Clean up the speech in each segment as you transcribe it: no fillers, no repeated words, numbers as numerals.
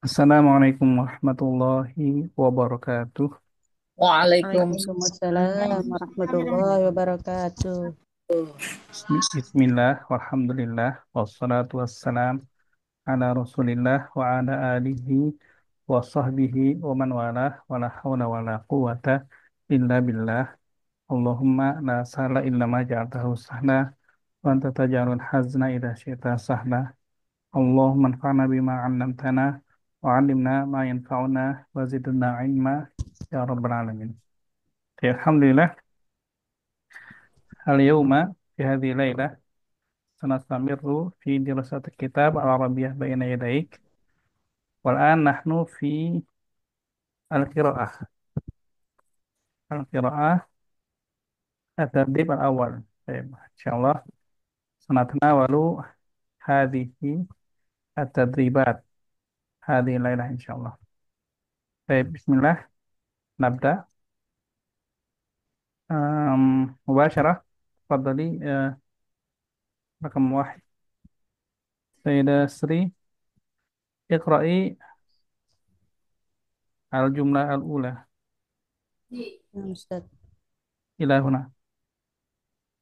Assalamualaikum warahmatullahi wabarakatuh. Waalaikumsalam warahmatullahi wabarakatuh. Bismillah, walhamdulillah, wassalatu wassalam ala rasulillah wa ala alihi wa sahbihi wa man walah wa la hawla wa la quwata illa billah. Allahumma la sahla illa ma ja'altahu sahla wa anta taj'alul hazna idha syi'ta sahla. Allahumma anfa'na bima 'allamtana wa 'allimna ma yanfa'una wa zidna ilma ya rabbal alamin. Ya, alhamdulillah. اليوم في هذه الليلة سنستمر في دراسة الكتاب العربية بين يديك. والآن نحن في القراءة. القراءة التدريب الأول. طيب، إن شاء الله سنتناول هذه التدريبات هذه الليلة إن شاء الله. طيب، بسم الله، نبدأ مباشرة. تفضلي. رقم واحد، سيدة سري، اقرأي الجملة الأولى Nah, Ustaz. إلى هنا.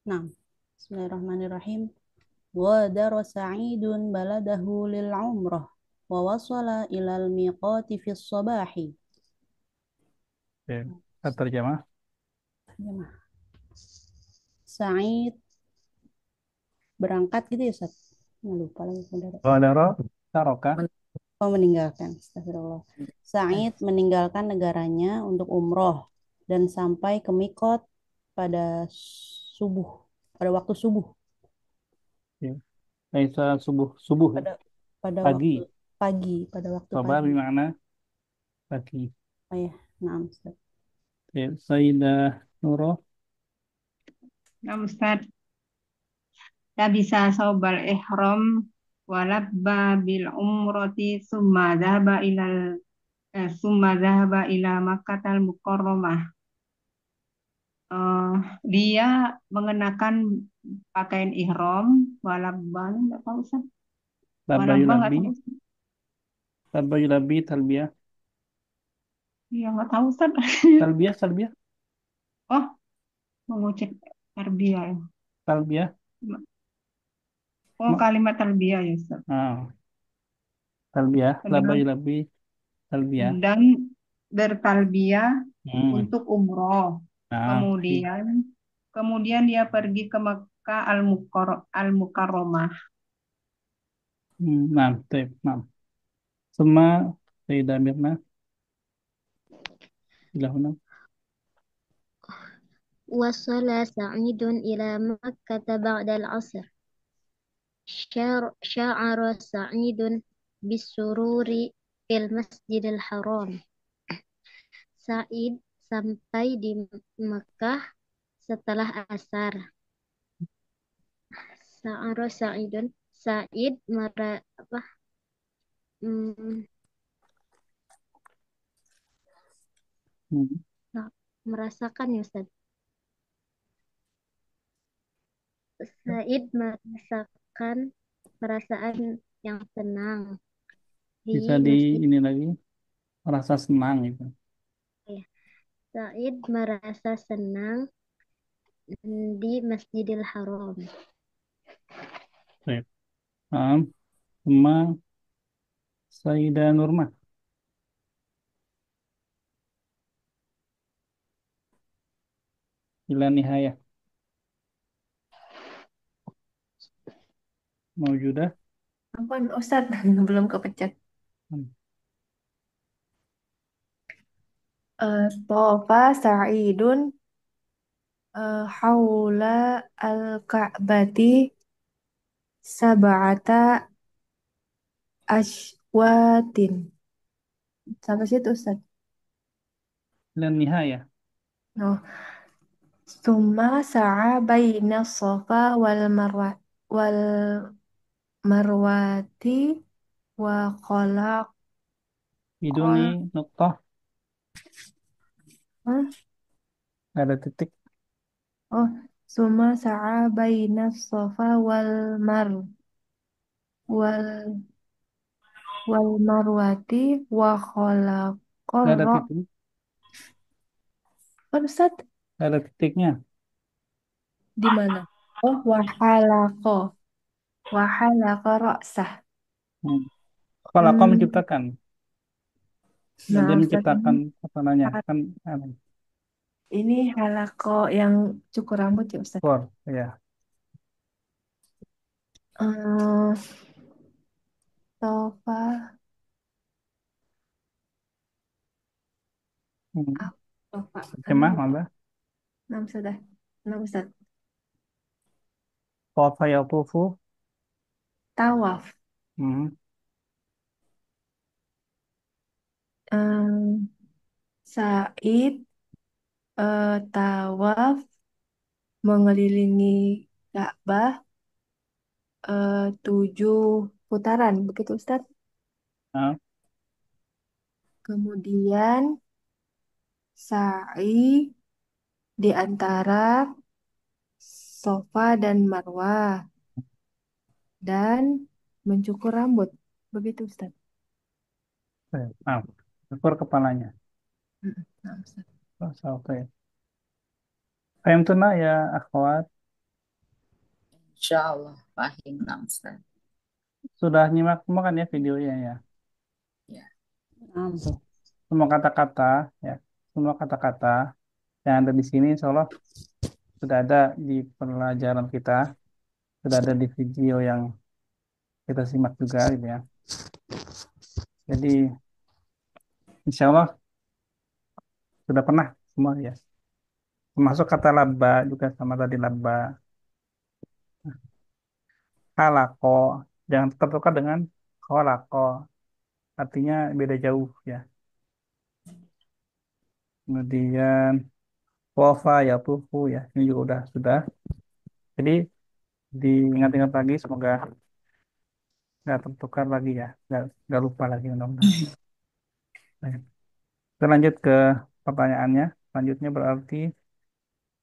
Nah, Bismillahirrahmanirrahim. Wa dara sa'idun baladahu lil umrah wa wasala ilal miqati fis sabahi. طيب، الترجمة. Gimana? Sa'id berangkat gitu ya, Ustaz? Nggak lupa lagi saudara. غادر، ترك. Oh, meninggalkan. Astagfirullah. Sa'id meninggalkan negaranya untuk umroh dan sampai ke Mikot pada subuh, pada waktu subuh. Ya. Laisa subuh subuh ya. pada pada Pagi. waktu pagi, pada waktu Sabah pagi. bermakna pagi. Oh ya, nah, Ustaz. Ya. Sayyidah Nurul. Nah, Ustaz, bisa sobal ihram walabba bil umroti summa dhahaba ila Makkatal Mukarramah. Eh, Dia mengenakan pakaian ihram walabba nggak tahu Ustaz. Labba Walabba nggak yulabbi. tahu Ustaz. Labba yulabbi talbiyah. Iya nggak tahu Ustaz. Talbiyah, talbiyah. Oh, mengucap tarbiyah ya. Talbiyah. Oh, Ma- kalimat tarbiyah ya Ustaz. Ah, talbiyah. Labba Terus yulabbi talbiyah. dan bertalbiyah Hmm. untuk umroh. Nah, Kemudian kemudian dia pergi ke Mekah Al-Mukarramah. nah, taip, nah. Semua Sayyidah Mirna. Ilahuna. وصل سعيد إلى مكة بعد العصر. شعر سعيد بالسرور في المسجد الحرام. Said sampai di Mekah setelah asar. Sa'ara Sa'idun. Said hmm, Hmm. merasakan ya Ustaz. Said merasakan perasaan yang tenang di Bisa di masjid. ini lagi. Rasa senang itu. Ya. Said merasa senang di Masjidil Haram. Taip. Nah, sama Sayyidah Nurmah. Ila nihayah. Maujudah. Ampun, Ustadz, belum kepencet. Hmm. Tofa Sa'idun haula al-Ka'bati sab'ata ashwatin. Sampai situ, Ustadz. Ila nihayah. No. Summa sa'a baina safa wal marwati wa Biduni qol nuqtah. Hah? Ada titik. Oh, summa sa'a baina safa wal wal marwati wa Nggak khalaqar ada titik, kan Ustaz nggak ada titiknya. di mana? Oh, wa khalaqa ra'sah. Hmm. Kalau kau Hmm, menciptakan, dan nah dia Ustaz menciptakan apa namanya kan ini halako yang cukur rambut ya Ustaz. for ya. Eh, Sofa, Hmm. sofa, Terjemah lupa. mana? Nama sudah, nama Ustaz. Tawafa yatufu. Tawaf. Hmm. Em, Said tawaf mengelilingi Ka'bah 7 putaran, begitu Ustaz. Nah, Kemudian sa'i di antara Sofa dan Marwah dan mencukur rambut, begitu Ustaz. nah, ekor kepalanya. Nah, Ustaz. Oke. Fahim tuna ya akhwat. Insyaallah paham Nam Ustaz. Sudah nyimak semua kan ya videonya ya. Ya. Naam. Semua kata-kata ya, semua kata-kata yang ada di sini insya Allah sudah ada di pelajaran kita, sudah ada di video yang kita simak juga gitu ya. Jadi insya Allah sudah pernah semua ya. Termasuk kata laba juga sama tadi laba. Halako jangan tertukar dengan kolako. Artinya beda jauh ya. Kemudian wafa ya tufu ya. Ini juga sudah. Jadi diingat-ingat lagi semoga nggak tertukar lagi ya. Nggak lupa lagi mudah-mudahan. Baik. Kita lanjut ke pertanyaannya. Selanjutnya berarti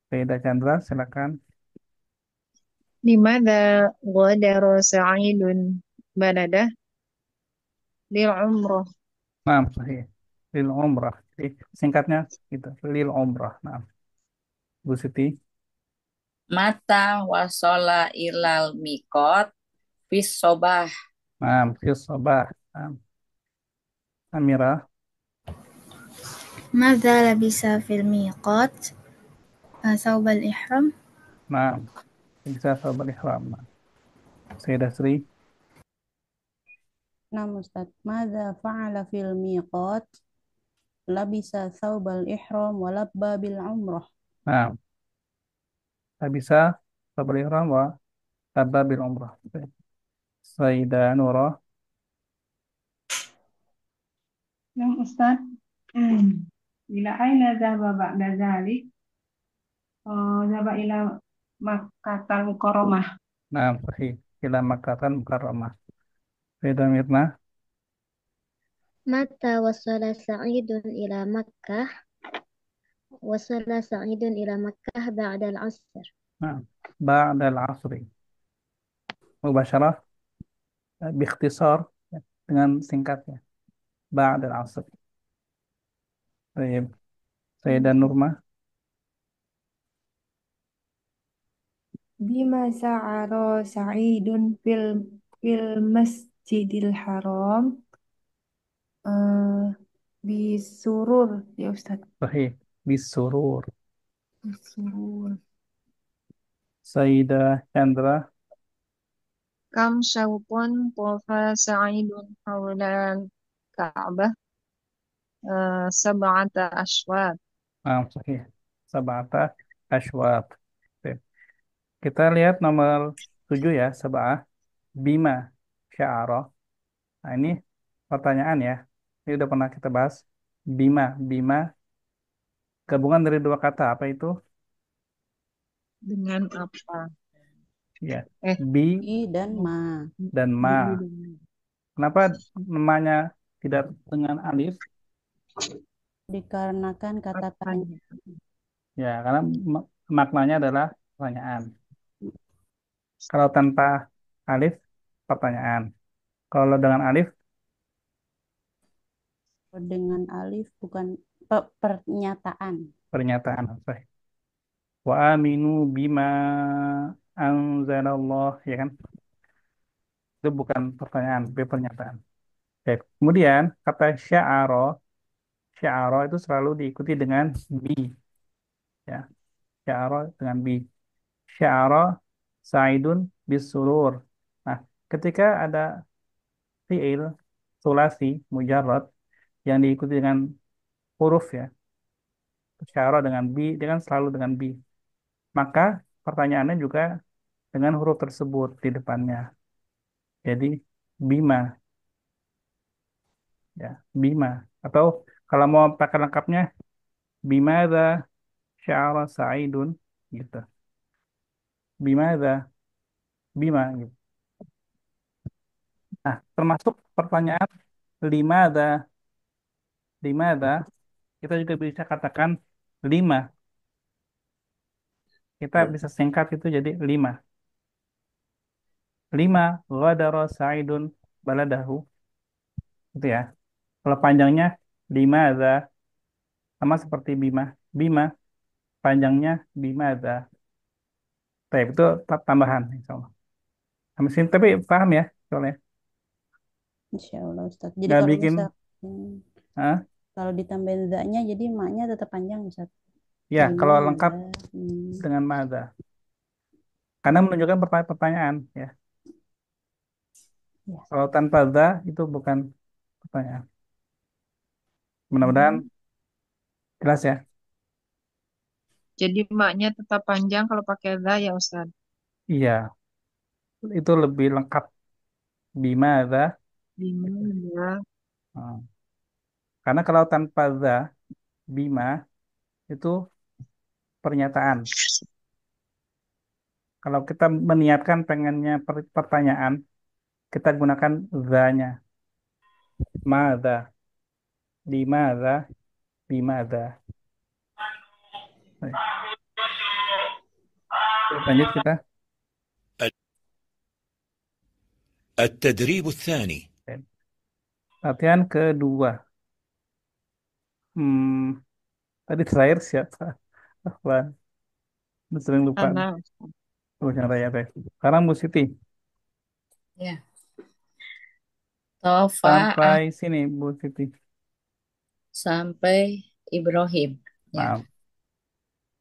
Beda Chandra silakan. لماذا غادر سعيد بلده للعمرة؟ Nah, sahih. Lil umrah. Jadi singkatnya gitu. Lil umrah. Nah, Bu Siti. Mata wasola ilal mikot fis sobah. Nah, fis sabah. Nah, Amira. ماذا لبس في الميقات ثوب الإحرام Nah, bisa sahabat ihram. Nah, Sayyidah Sri. Naam Ustaz. Madza fa'ala fil miqat? Labisa thawbal ihram wa labba bil umrah. Nah, tak bisa sahabat ihram wa tabba bil umrah. Sayyidah Nurah. Yang Ustaz, ila aina zahaba ba'da zalik? Zahaba ila Makkatal Mukarramah. Nah, sahih. Ila Makkatan Mukarramah. Sayyidah Mirna. متى وصل سعيد إلى مكة؟ وصل سعيد إلى مكة بعد العصر. Nah, ba'dal asri. Mubasyarah biikhtisar ya, dengan singkatnya. Ba'dal asri. Baik. Sayyidah Nurmah. Bima sa'ara Sa'idun fil Masjidil Haram bisurur ya Ustaz. Sahih. Bisurur. Bisurur. Sayyidah Chandra. كم شوطا طاف سعيد حول الكعبة 7 أشواط. Nah, sahih. Sab'ata Ashwat. Oke. Kita lihat nomor 7 ya, Sab'ah. Bima Sya'arah. Nah, ini pertanyaan ya. Ini udah pernah kita bahas. Bima. Bima. Gabungan dari dua kata. Apa itu? Dengan apa? Ya. Eh, Bi I dan ma. dan ma. dengan Kenapa namanya tidak dengan alif? Dikarenakan kata tanya. apanya? Ya, karena maknanya adalah pertanyaan. Kalau tanpa alif, pertanyaan. Kalau dengan alif, Dengan alif bukan pernyataan. Pernyataan. Sahih. Wa aminu bima anzalallah, ya kan? Itu bukan pertanyaan, tapi pernyataan. Oke. Kemudian kata sya'aro, sya'aro itu selalu diikuti dengan bi, ya. Sya'aro dengan bi. Sya'aro sa'idun bisurur. Nah, ketika ada fi'il sulasi mujarrad yang diikuti dengan huruf, ya, sya'aro dengan bi, dia kan selalu dengan bi. Maka pertanyaannya juga dengan huruf tersebut di depannya. Jadi bima, ya, bima. Atau kalau mau pakai lengkapnya bimada sya'ara sa'idun, gitu. Bimada, bima gitu. Nah, termasuk pertanyaan limada, limada, kita juga bisa katakan lima. Kita bisa singkat itu jadi lima. Lima ghadara sa'idun baladahu, gitu ya. Kalau panjangnya limada, sama seperti bima. Bima panjangnya bimada. Baik, itu tambahan insyaallah. Sampai sini tapi paham ya soalnya. Insya Allah Ustaz. Jadi Nggak kalau bikin, misal ah, kalau ditambahin za-nya jadi maknya tetap panjang Ustaz. ya kalau Lima lengkap ada. dengan mada. Karena menunjukkan pertanyaan, ya. Ya. Kalau tanpa za itu bukan pertanyaan. Mudah-mudahan jelas ya. Jadi maknya tetap panjang kalau pakai dha ya Ustaz. Iya, itu lebih lengkap. Bima za. Lima ya. Hmm. Karena kalau tanpa za, bima itu pernyataan. Kalau kita meniatkan pengennya pertanyaan, kita gunakan za-nya. Mada, bima za, bima za. Baik. Lanjut kita. التدريب الثاني. Latihan kedua. Hmm, tadi terakhir siapa? Wah, sering lupa. Ana. Oh, yang raya teh. Sekarang Bu Siti. Ya. Tofa Sampai sini Bu Siti. sampai Ibrahim. Ya.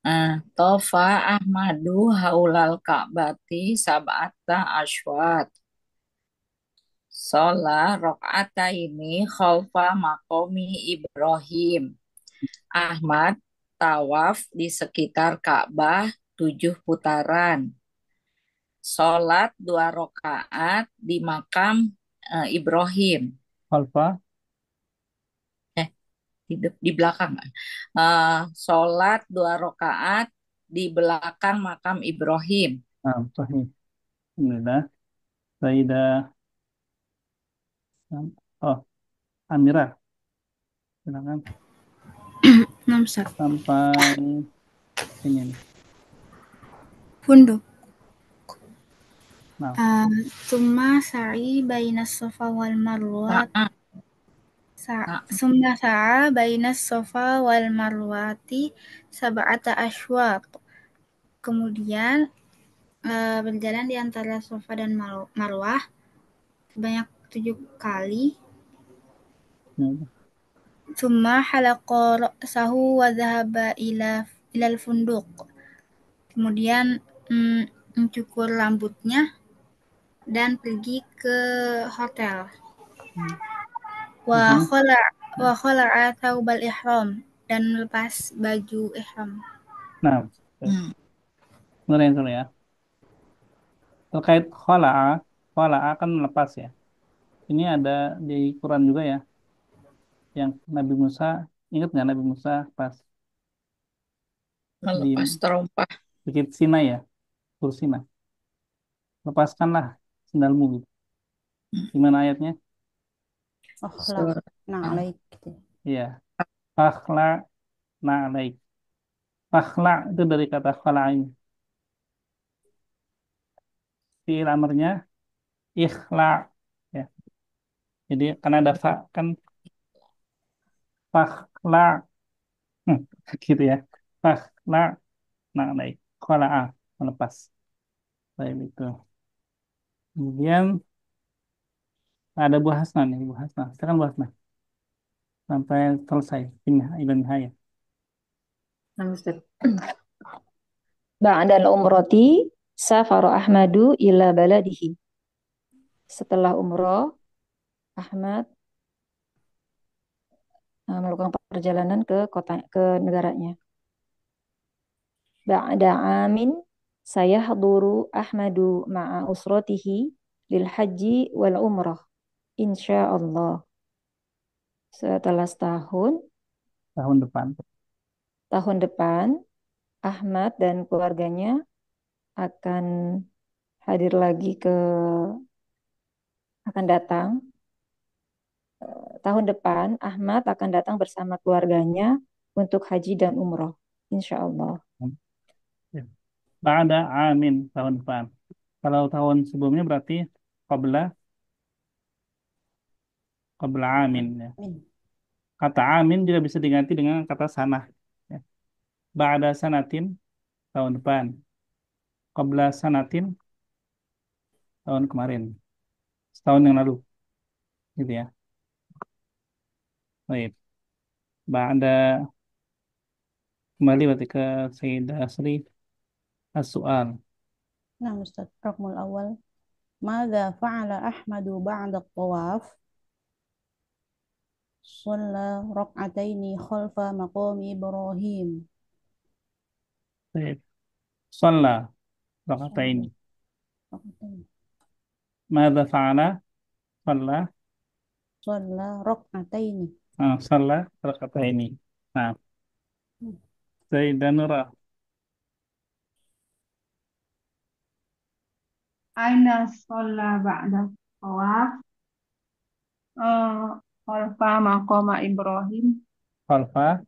Nah, Tofa Ahmadu haulal Ka'bati sab'ata ashwat. Sholat rakaata ini khalfa makomi Ibrahim. Ahmad tawaf di sekitar Ka'bah 7 putaran. Sholat 2 rakaat di makam Ibrahim. Alfa. Di belakang. Sholat 2 rakaat di belakang makam Ibrahim. Nah, sahih. Alhamdulillah. Sayyidah. Oh, Amira. Silakan. Nah, Ustaz. Sampai sini nih. Punduk. Nah, Summa sa'i bainas safa wal marwat. Nah, Summa sa'a bainas safa wal marwati sab'ata ashwaq. Kemudian berjalan di antara Safa dan Marwah sebanyak 7 kali. Summa halaqa ra'sahu wa dhahaba ilal funduq. Kemudian mencukur rambutnya dan pergi ke hotel. Wa khala'a thawbal ihram dan melepas baju ihram. nah, benar ya. Terkait khala'a kan melepas ya. Ini ada di Quran juga ya. Yang Nabi Musa, ingat nggak Nabi Musa pas di melepas terompah. Bukit Sinai ya, Tur Sinai. Lepaskanlah sendalmu gitu. Gimana ayatnya? Akhlak na'alaik gitu. Iya. Akhla na'alaik. Akhla itu dari kata khala'in. Fi'il amarnya ikhla. Ya. Jadi karena ada fa kan Fakhla. Hmm, gitu ya. Fakhla. Nah, baik. Khala'a. Melepas. Baik, itu. Kemudian ada Bu Hasna nih, Bu Hasna. Silakan Bu Hasna. Sampai selesai. Ila nihayah. Nah, Ustaz. Ba'dal umrati safara Ahmadu ila baladihi. Setelah umroh, Ahmad melakukan perjalanan ke negaranya. Ba'da amin sayahduru Ahmadu ma'a usratihi lil haji wal umrah. Insyaallah. Setelah setahun, Tahun depan. Ahmad dan keluarganya akan hadir lagi akan datang. Tahun depan Ahmad akan datang bersama keluarganya untuk haji dan umroh. Insya Allah. Ya. Ba'da amin. Tahun depan. Kalau tahun sebelumnya berarti qabla amin. Ya. Amin. Kata amin juga bisa diganti dengan kata sanah. Ya. Ba'da sanatin. Tahun depan. Qabla sanatin. Tahun kemarin. Setahun yang lalu. Gitu ya. Baik. Ba'da kembali berarti ke Sayyidah Asri. As-su'al. Nah, Ustaz, Rokmul awal. Mada fa'ala Ahmadu ba'da tawaf? Shalla rak'ataini khalfa maqami Ibrahim. Baik. Shalla Shalla rakataini. rak'ataini. Mada fa'ala? Shalla. Shalla rak'ataini. Shalla rakataini. Nah, Sayyidah Nura. Aina sholla ba'da tawaf. Khalfa maqama Ibrahim. Khalfa.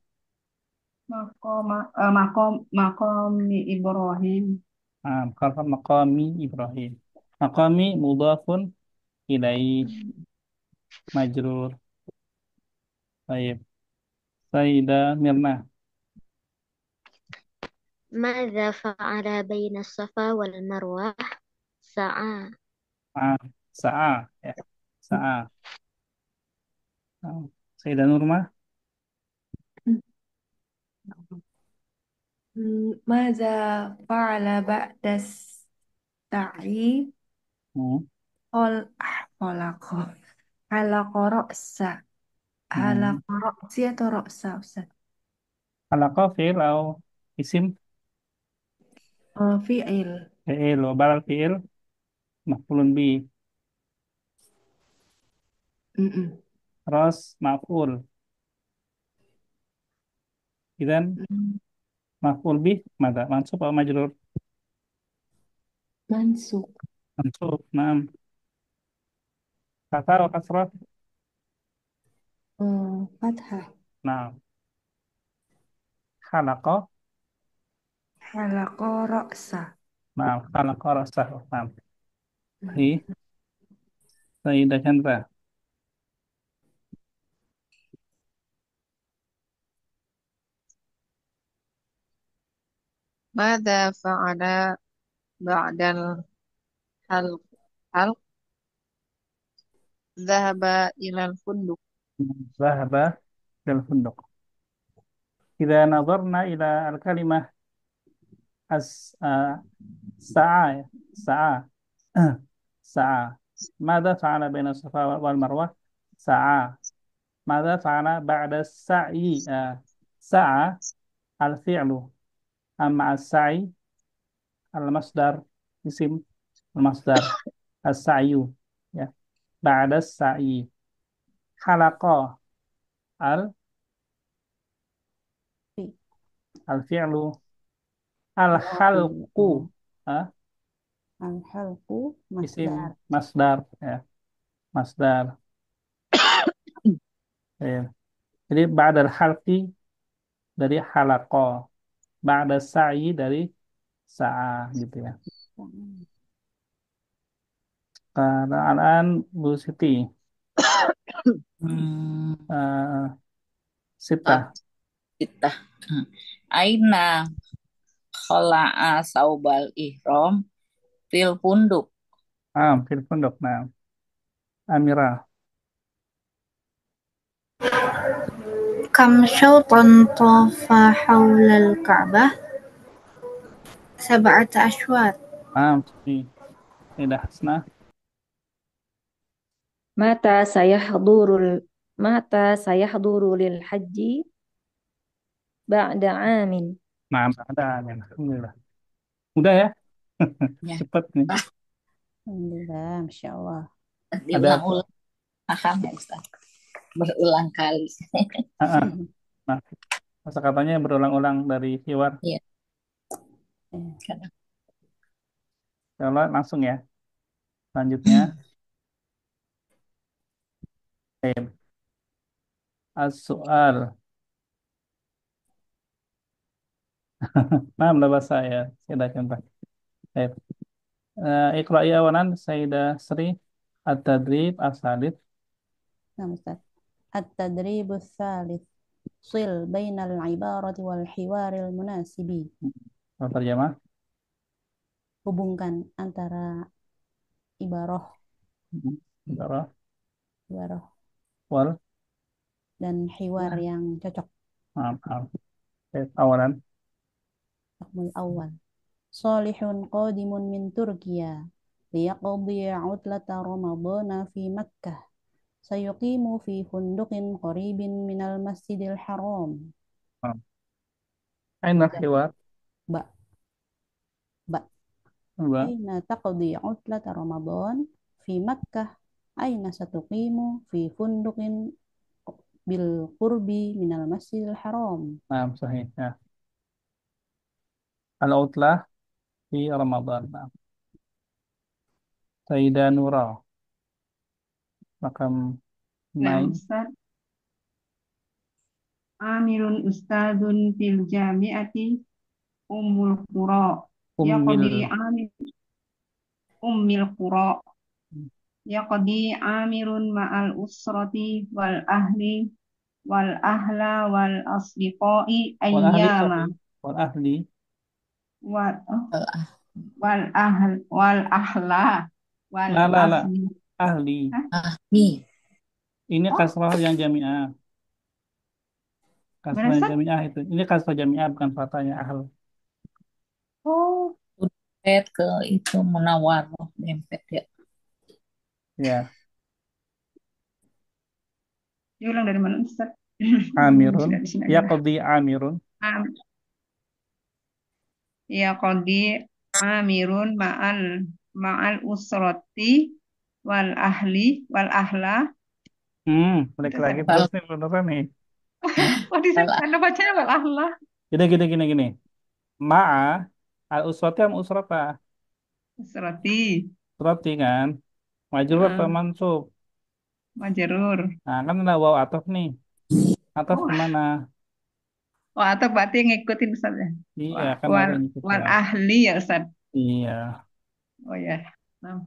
Maqami Ibrahim. Khalfa maqami Ibrahim. Maqami mudafun ilaih majrur. Baik. Sayyidah Mirna. ماذا فعل بين الصفا والمروة سعى Ah, sa'a. Ya. Sa'a. Sayyidah Nurma. ماذا فعل بعد السعي Hmm. خلق حلق رأسه حلق Hmm. رأسي atau رأسه Ustaz? Khalaqa fi'il atau isim? Fi'il. Fi'il. Wa balal fi'il. Maf'ulun bi. Mm-mm. Ras maf'ul. Idan Mm. maf'ul bih. Mada? Mansub atau majrur? Mansub. Mansub. Naam. Fathah atau kasrah? Fathah. Naam. Khalaqa. Halaqa ra'sa. Naam. Khalaqa rasahu. Naam. Hi. Sayyidah Chandra. Mada fa'ala ba'dal halq halq dhahaba ilal funduk. Zahaba dal funduk. Idza nazarna ila al-kalimah sa'a ya. Sa'a. Sa'a. Mada fa'ala baina safa wal marwah? Sa'a. Mada fa'ala ba'da sa'i? Sa'a al-fi'lu. Amma as-sa'i al-masdar. Isim al-masdar. As-sa'yu. Ya. Ba'da sa'i. Khalaqa al Fi. al-fi'lu. Mudhafun. Al-khalqu. Ah, Al-halqu isim masdar. masdar. Ya. Masdar. Ya. Jadi ba'dal halqi dari halaqo. Ba'da sa'i dari sa'a gitu ya. Karena alaan Bu Siti. Eh, Sita. Kita. Aina khola'a saubal ihram fil punduk. Fil punduk. Nah, Amira. كم شوطا طاف حول الكعبة 7 أشواط. Sahih. Tidak Hasna. Mata sayahduru lil haji ba'da amin. Nah, ada. Alhamdulillah. Udah ya? Ya. Cepat nih. Alhamdulillah, Masya Allah. Ada Diulang-ulang. Paham ya Ustaz? Berulang kali. Ah, ah. Nah, kata-katanya berulang-ulang dari Hiwar. Iya. Kalau langsung ya. Selanjutnya. As-soal. Nah, bahasa saya. Saya dah contoh. Baik. Iqra'i awalan Sayyidah Sri At-Tadrib As-Salis. Nah, Ustaz. At-tadribu tsalits. Sil bainal ibarati wal hiwaril munasibi. Terjemah. Hubungkan antara ibarah Darah. ibarah Wal. dan hiwar yang cocok. Maaf. Baik, awalan. Akmul awal. Salihun qadimun min Turkiya liyaqdi utlata Ramadana fi Makkah. Sayuqimu fi funduqin qaribin minal Masjidil Haram. Aina Hiwar. Ba ba Dua. Aina taqdi utlata Ramadan fi Makkah. Aina satuqimu fi funduqin bil qurbi minal Masjidil Haram. Nah, sahih. Ya. Al-Utlah fi Ramadan. Nah. Sayyidah Nura. Makam Nah, 9. Ustaz. Amirun ustadun fil jami'ati Ummul Qura. Ummil. Yaqdi amir Ummil Qura. Yaqdi amirun ma'al usrati wal ahli wal ahla wal asdiqai Wal ahli ayyama sorry. Wal ahli. wal wal ahl wal ahla wal La. asdi. Ahli. Hah? Nih. Ini Oh, kasrah yang jami'ah. Kasrah mana yang Ustaz? jami'ah itu. Ini kasrah jami'ah bukan fathahnya ahl. Oh, Dempet ke itu Munawaroh dempet ya. Ya. diulang dari mana Ustaz? Amirun. Sudah di sini aja lah. Yaqdi amirun. Am- Yaqdi amirun ma'al usrati wal ahli wal ahla. Balik Itu lagi Ustaz. terus nih beneran nih. Oh, di sana Anda bacanya wal ahla. Gini. Ma'a al-usrati am usrata. Usrati. Usrati kan. Majrur apa Heeh, mansub? Majerur. Nah, kan ada waw ataf nih. Ataf Oh, kemana? oh, atau berarti ngikutin Ustaz ya. Iya, Wah, kan ada wal, yang ikut wal ya. ahli ya Ustaz. Iya. Oh ya. Nah,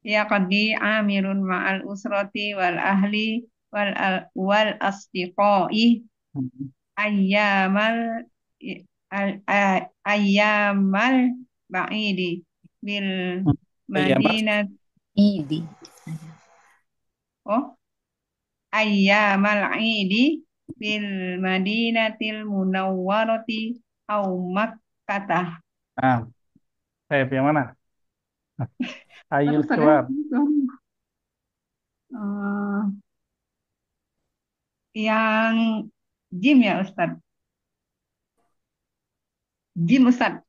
ya qadi amirun ma'al usrati wal ahli wal asdiqai Hmm. ayyamal ayyamal ba'idi bil Iya, Mas. madinah. Idi. Oh, ayyamal idi bil madinatil munawwarati au makkatah. Nah, saya yang mana? Ayul Terus ada Kiwar. yang Jim ya Ustaz. Jim Ustaz.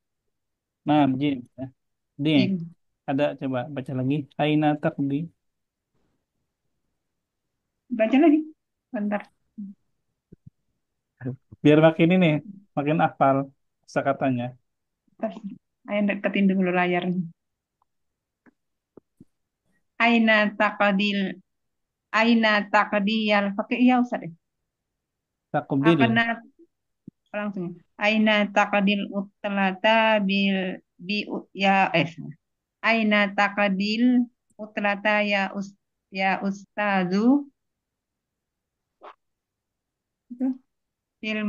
Nah, Jim. Di. Jim. Ada, coba baca lagi. Aina taqdi. Baca lagi. Bentar. Biar makin ini, makin hafal kata-katanya. Bentar. Ayo deketin dulu layarnya. Aina taqdil Aina taqdiyal pakai iya Ustaz ya. Taqdiri. Akan langsung. Aina taqdil utlata bil bi ya Aina taqdil utlata ya ustazu itu? Fil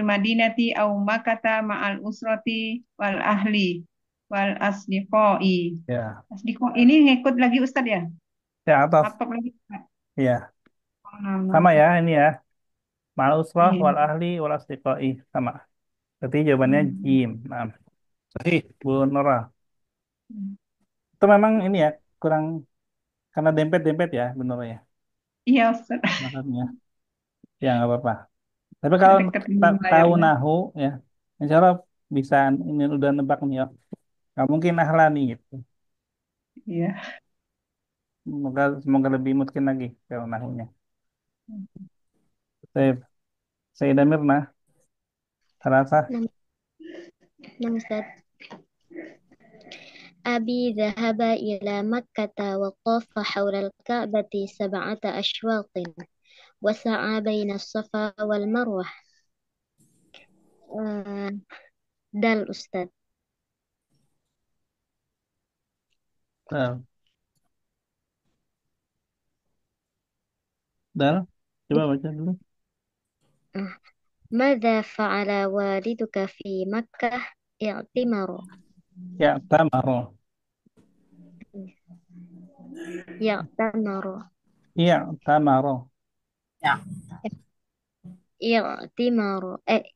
madinati au makata ma'al usrati wal ahli wal asdiqoi. Ya, Asdiqo ini ngikut lagi Ustadz ya? ya atas. Atau lagi Ustadz? Ya, Oh, nama. sama ya ini ya. Ma'al usrah Iya. wal ahli wal asdiqai sama. Berarti jawabannya Hmm. jim. Nah, sahih Bu Nora. Itu memang ini ya kurang karena dempet-dempet ya benar ya. Iya Ustadz. Maksudnya ya nggak apa-apa. Tapi kalau Deket dengan tahu layarnya. nahu ya, insya Allah bisa ini udah nebak nih ya. Nggak mungkin ahlani gitu. Iya. Semoga semoga lebih mungkin lagi kalau nahunya. Saya Mirna, terasa Nam, nam Ustaz. أبي ذهب إلى مكة وطاف حول الكعبة 7 أشواط وسعى بين الصفا والمروة. آه، دال أستاذ. Dal, coba baca dulu. ماذا فعل والدك في مكة؟ اعتمر. Ya, tamaro. يعتمر. Iya, tamaro. Ya. يعتمر.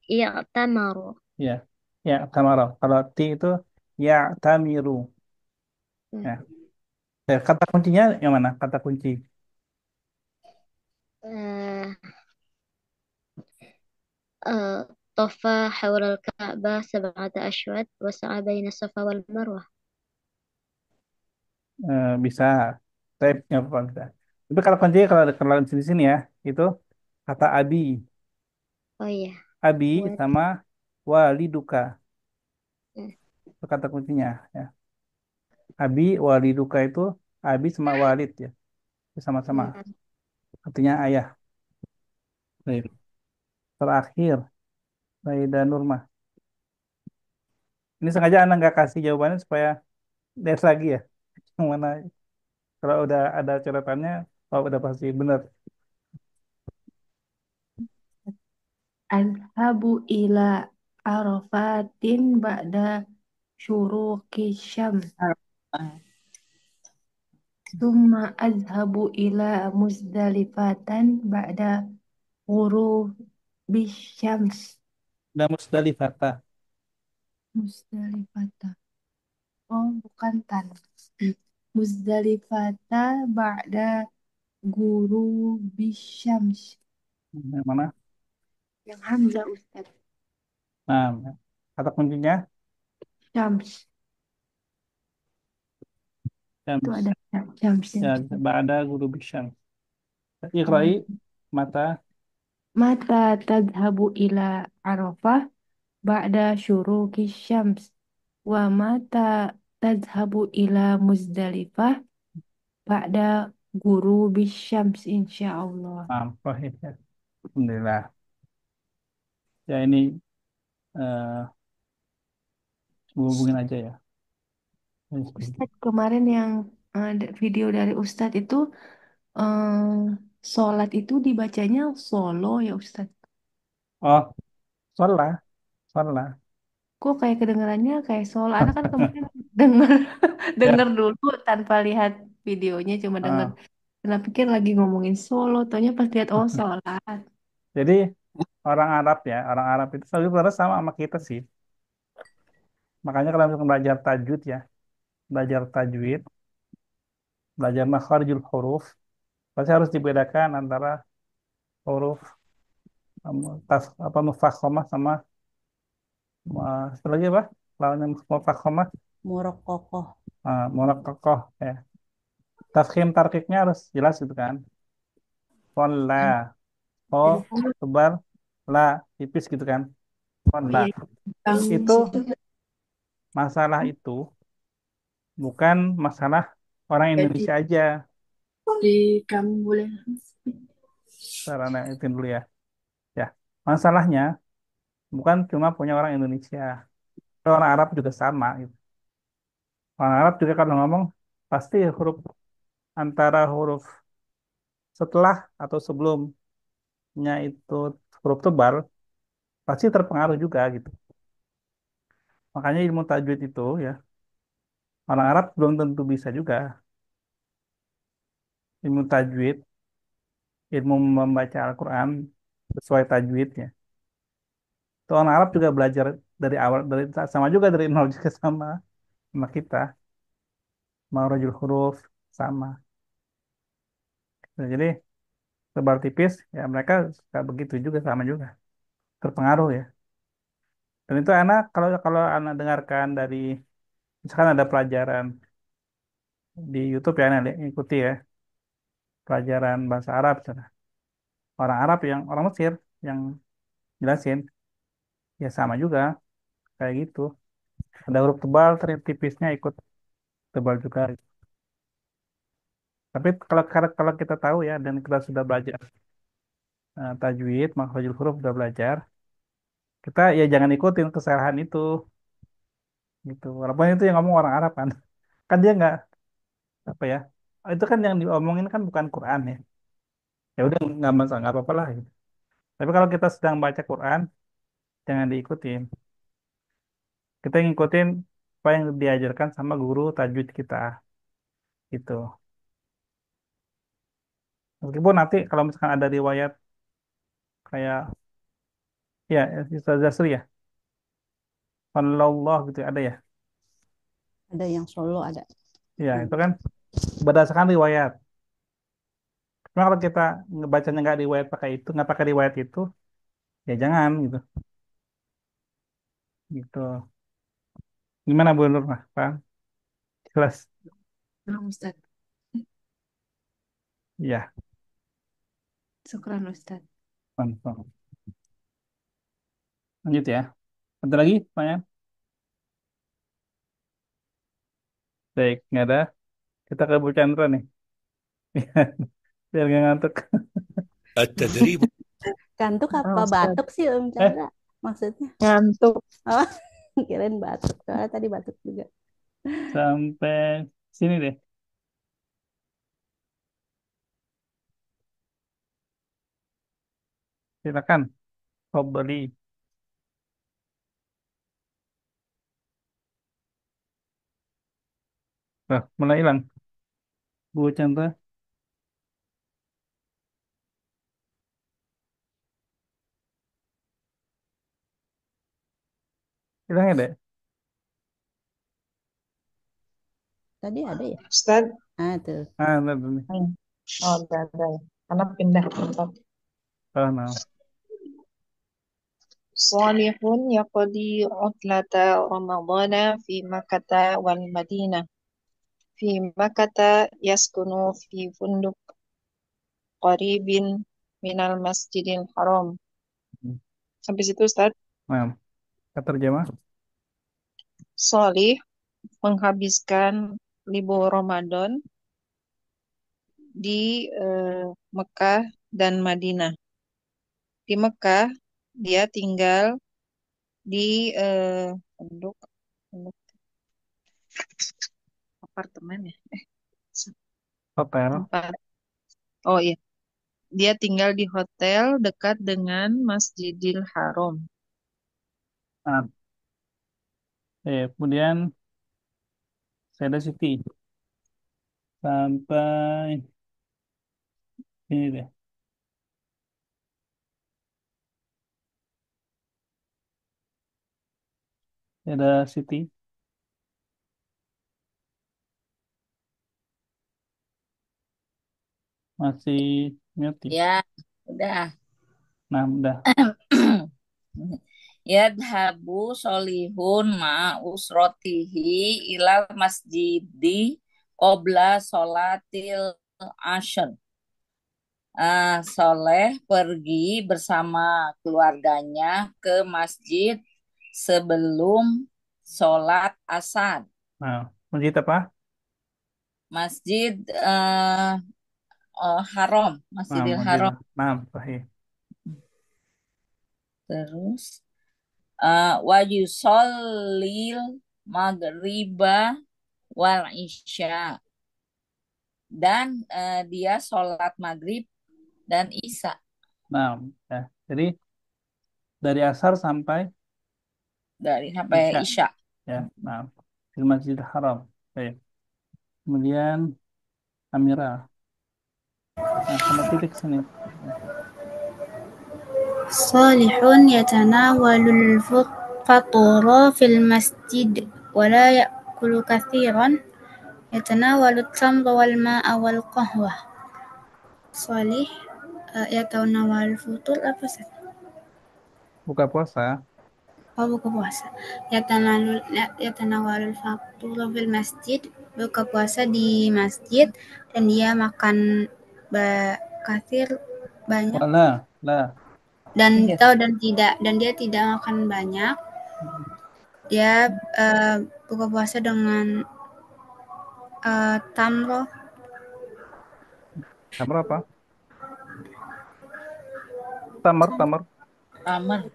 يعتمر. Ya, ya, tamaro. Kalau ti itu ya tamiru. Ya. Kata kuncinya yang mana? Kata kunci. آه، طاف حول الكعبة 7 أشواط وسعى بين الصفا والمروة. Bisa. Tapi ya, apa bisa. Tapi kalau kunci kalau di sini ya, itu kata abi. Oh iya. Abi What? sama waliduka. Hmm. Itu kata kuncinya ya. Abi waliduka itu abi sama walid ya. Itu sama-sama. Artinya ayah. Baik. Terakhir, Saida Nurma. Ini sengaja Anda nggak kasih jawabannya supaya lihat lagi ya. Yang mana kalau udah ada coretannya, oh udah pasti benar. Azhabu ila Arafatin ba'da syuruqi syams. Summa azhabu ila Muzdalifatan ba'da ghurubi syams. Udah Musdalifata. Muzdalifata. Oh, bukan tan. Muzdalifata ba'da ghurubi syams. Yang mana? Yang Hamzah Ustaz. Nah, kata kuncinya Syams. Itu Syams. ada Syamsnya Ya, Ustaz. Ba'da guru Bisyam. Oh, Iqra'i mata mata tadhabu ila Arafah ba'da syuruqi syams wa mata tadhabu ila Muzdalifah ba'da ghurubi syams insyaallah. sahih ya. Alhamdulillah. Ya ini hubungin aja ya. Ustadz kemarin yang video dari Ustadz itu sholat itu dibacanya solo ya Ustadz. Oh, sholat, sholat. Kok kayak kedengarannya kayak solo. Anak kan kemarin denger Ya, denger dulu tanpa lihat videonya cuma denger. ah. Karena pikir lagi ngomongin solo, taunya pas lihat oh sholat. Jadi orang Arab ya, orang Arab itu sebenarnya sama sama kita sih. Makanya kalau misalkan belajar tajwid ya, belajar tajwid, belajar makharijul huruf, pasti harus dibedakan antara huruf apa mufakhamah sama satu lagi apa? Lawannya mufakhamah, Morokokoh. murakkakoh ya. Tafkhim tarkiknya harus jelas gitu kan. Fon la, o tebal, la tipis gitu kan. Fon Oh la. iya, yang Itu situ masalah itu bukan masalah orang jadi Indonesia aja. di kamu boleh. Sarana itu dulu ya. Ya, masalahnya bukan cuma punya orang Indonesia. Orang Arab juga sama gitu. Orang Arab juga kalau ngomong pasti huruf antara huruf setelah atau sebelum bacanya itu huruf tebal, pasti terpengaruh juga gitu. Makanya ilmu tajwid itu ya, orang Arab belum tentu bisa juga. Ilmu tajwid, ilmu membaca Al-Quran sesuai tajwidnya. Itu orang Arab juga belajar dari awal, dari sama juga dari nol juga sama kita. Makhrajul huruf sama. Nah, jadi tebal tipis, ya mereka suka begitu juga, sama juga. Terpengaruh ya. Dan itu anak, kalau kalau anak dengarkan dari, misalkan ada pelajaran di YouTube ya, anak ikuti ya, pelajaran bahasa Arab, misalnya. Orang Arab yang, orang Mesir yang jelasin, ya sama juga, kayak gitu. Ada huruf tebal, ternyata tipisnya ikut tebal juga. Tapi kalau kita tahu ya, dan kita sudah belajar tajwid, makhrajul huruf sudah belajar, kita ya jangan ikutin kesalahan itu, gitu. Walaupun itu yang ngomong orang Arab kan, kan dia nggak apa ya, itu kan yang diomongin kan bukan Quran ya. Ya udah nggak masalah, nggak apa-apa lah. Gitu. Tapi kalau kita sedang baca Quran, jangan diikutin. Kita ngikutin apa yang diajarkan sama guru tajwid kita, gitu. Meskipun nanti kalau misalkan ada riwayat kayak ya Ustaz Zasri ya, Allah gitu ya, ada ya. Ada yang solo ada. Ya, itu kan berdasarkan riwayat. Cuma kalau kita ngebacanya nggak riwayat pakai itu, nggak pakai riwayat itu, ya jangan gitu. Gitu. Gimana Bu Nur? Nah, Pak? Jelas. Belum Ustaz. Iya, Syukran Ustaz. mantap. Lanjut ya. Ada lagi pertanyaan? Baik, nggak ada. Kita ke Bu Chandra nih. Biar nggak ngantuk. التدريب Kantuk apa Ustaz. batuk sih Om Eh, Chandra? Maksudnya? Ngantuk. Oh, kirain batuk. Soalnya tadi batuk juga. sampai sini deh. Silakan. Fadli. Nah, mulai hilang. Bu Chandra, hilang ya deh. Tadi ada ya? Ustaz. Ah, tuh. Ah, udah, udah nih. Oh, ada. Karena pindah tempat. Oh, no. Salihun yaqdi utlata Ramadana fi Makkah wal Madinah. Fi Makkah yaskunu fi funduk qaribin minal Masjidil Haram. Sampai situ Ustaz. Nah, kata terjemah. Salih menghabiskan libur Ramadan di Mekah dan Madinah. Di Mekah dia tinggal di penduk apartemen ya, Hotel. tempat. Oh iya, dia tinggal di hotel dekat dengan Masjidil Haram. Nah, kemudian saya ada Siti. Sampai ini deh. Saya ada Siti. Masih mute. Ya, udah. Nah, udah. Yadhabu solihun ma usrotihi ilal masjidi qobla sholatil ashr. Soleh pergi bersama keluarganya ke masjid sebelum sholat asar. Nah, masjid apa? Masjid Haram, Nah, Masjidil masjid. Haram. Nah, sahih. Terus wa yusallil maghriba wal isya, dan dia sholat maghrib dan isya. Nah, ya. Jadi dari asar sampai Dari sampai isya, Isya. ya. Nah, di Masjidil Haram. Baik. Kemudian Amira. Nah, sama titik sini. Ya. صالح يتناول الفطور في المسجد ولا يأكل كثيرا يتناول التمر والماء والقهوة صالح يتناول الفطور apa sih? Buka puasa. Oh buka puasa yatanawal faktur fil masjid buka puasa di masjid dan dia makan kasir banyak Wala, la. dan Iya. dan dia tidak makan banyak. Dia buka puasa dengan tamro Tamar apa? Tamar, tamar. Aman.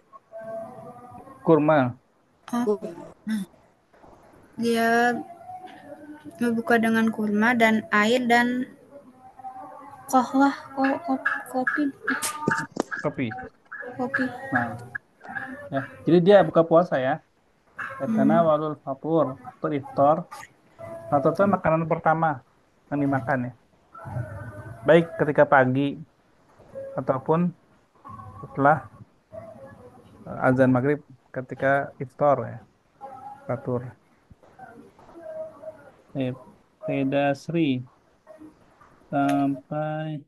Kurma. dia berbuka dengan kurma dan air dan kohwah kopi Kopi. kopi Nah, ya. Jadi dia buka puasa ya. Karena hmm. walul fatur. Untuk iftar. Fatur itu makanan pertama yang dimakan ya. Baik ketika pagi ataupun setelah azan maghrib ketika iftar ya. Fatur. Sayyidah Sri sampai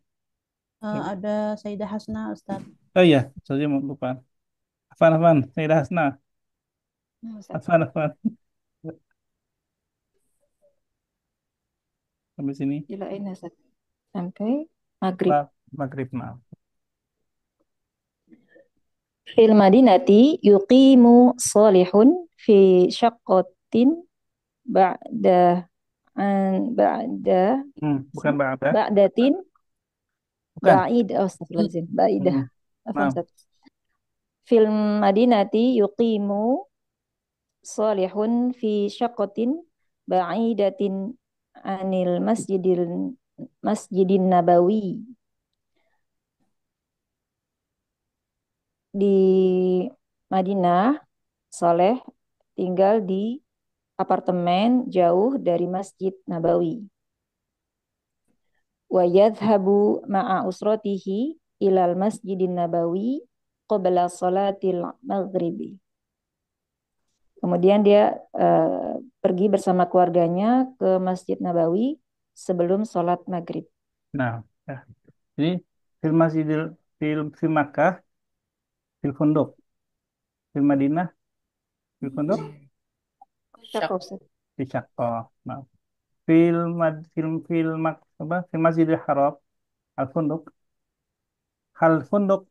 Ada Sayyidah Hasna, Ustaz. oh iya saya mau lupa Afan Sayyidah Hasna Nah, Ustaz, Afan sampai sini silain Ustaz. Sampai maghrib. lah maghrib nah Fil madinati yuqimu salihun fi syaqqatin ba'da ba'da bukan ba'da ba'datin bukan astagfirullahaladzim, ba'idah. hmm. Afwan, Nah Ustaz. Fil madinati yuqimu salihun fi syaqqatin ba'idatin anil masjidin nabawi. Di Madinah, Saleh tinggal di apartemen jauh dari Masjid Nabawi. Wa yadhhabu ma'a usratihi ilal Masjidin Nabawi qabla salatil maghribi. Kemudian dia pergi bersama keluarganya ke Masjid Nabawi sebelum sholat maghrib. nah ya. Jadi fil masjidil fil Makkah fil funduk fil Madinah fil funduk Syak, Ustaz. di Syaqqa nah fil mad fil mak apa fil Masjidil Haram al funduk hal funduk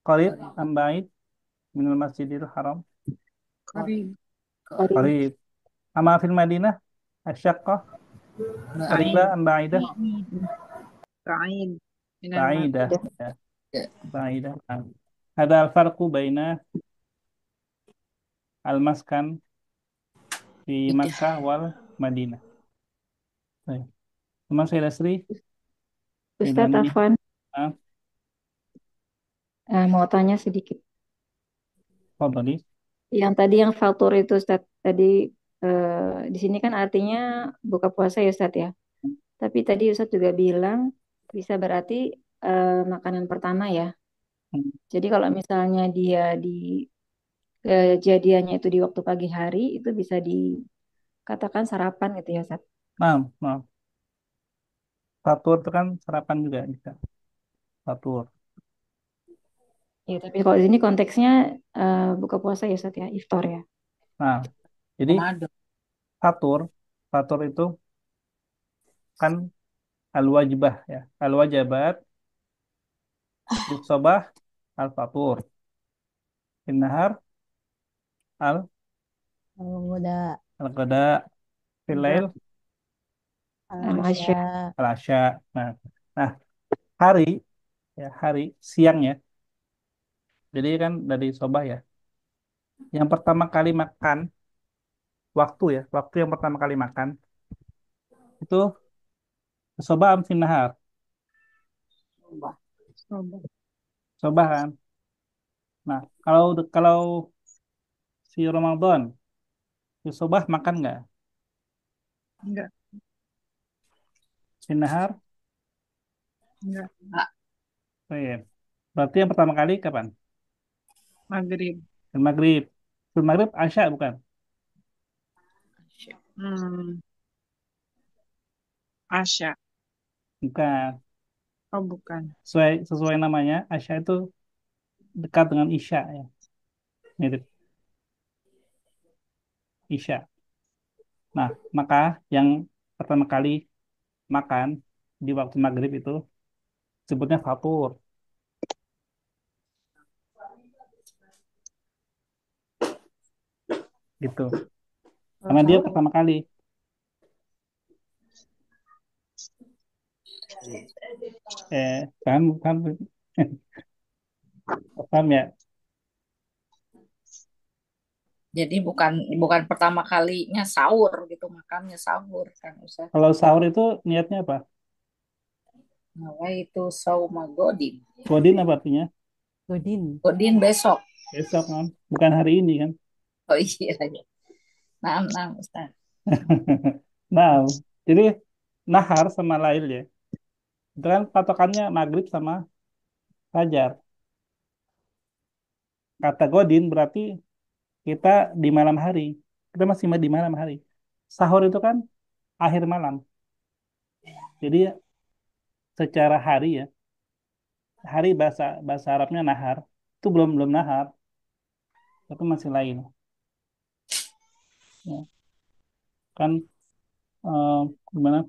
qarib am ba'id min al Masjidil Haram Qarib. Qarib. qarib ama fil Madinah asyaqqah qariba am ba'idah Ba'id. Minal ba'idah Ba'idah. ya ba'idah nah. Ada al-farqu baina al-maskan di Makkah wal Madinah. Baik. Teman saya Dasri, Ustaz Ridwani. Afwan, Ah, mau tanya sedikit. tadi. Yang tadi yang faktor itu Ustaz, tadi di sini kan artinya buka puasa ya Ustaz ya. Tapi tadi Ustaz juga bilang bisa berarti makanan pertama ya. Hmm. Jadi kalau misalnya dia di kejadiannya itu di waktu pagi hari itu bisa dikatakan sarapan gitu ya Ustaz. Nah. Fatur itu kan sarapan juga bisa. Fatur. Ya, tapi kalau di sini konteksnya buka puasa ya Ustaz ya, iftar ya. Nah, jadi Ramadan. fatur, fatur itu kan al-wajibah ya. Al-wajibat, bis-sobah, al-fatur. Bin-nahar, al- Al-Huda, al-qada, fil-lail, Al-Asya. Al-Asya. al-asya. Nah, hari ya, hari siang ya. Jadi kan dari sobah ya. Yang pertama kali makan, waktu yang pertama kali makan itu sobah am fin nahar. Sobah. Sobah. Coba kan. Nah, kalau si Ramadan, si sobah makan nggak? Enggak, Si nahar? enggak. Enggak. Iya. Berarti yang pertama kali kapan? Maghrib. Dan maghrib. Sebelum maghrib Asya bukan? Hmm, Asya. Bukan. Oh, bukan. Sesuai namanya, Asya itu dekat dengan Isya ya. Mirip Isya. Nah, maka yang pertama kali makan di waktu maghrib itu sebutnya fatur gitu. Kalau Karena dia sahur, pertama kali. Paham, paham, paham ya. Jadi bukan bukan pertama kalinya sahur gitu, makannya sahur kan Ustaz. Kalau sahur itu niatnya apa? Nawa itu sauma godin. Godin apa artinya? godin. Godin besok. Besok kan, bukan hari ini kan. Oh iya, iya. Nah, Ustaz. Nah, jadi nahar sama lail ya. Itu kan patokannya maghrib sama fajar. Kata Godin berarti kita di malam hari. Kita masih di malam hari. Sahur itu kan akhir malam. Jadi secara hari ya, hari bahasa bahasa Arabnya nahar. Itu belum belum nahar, itu masih lain. Ya. Kan eh, gimana?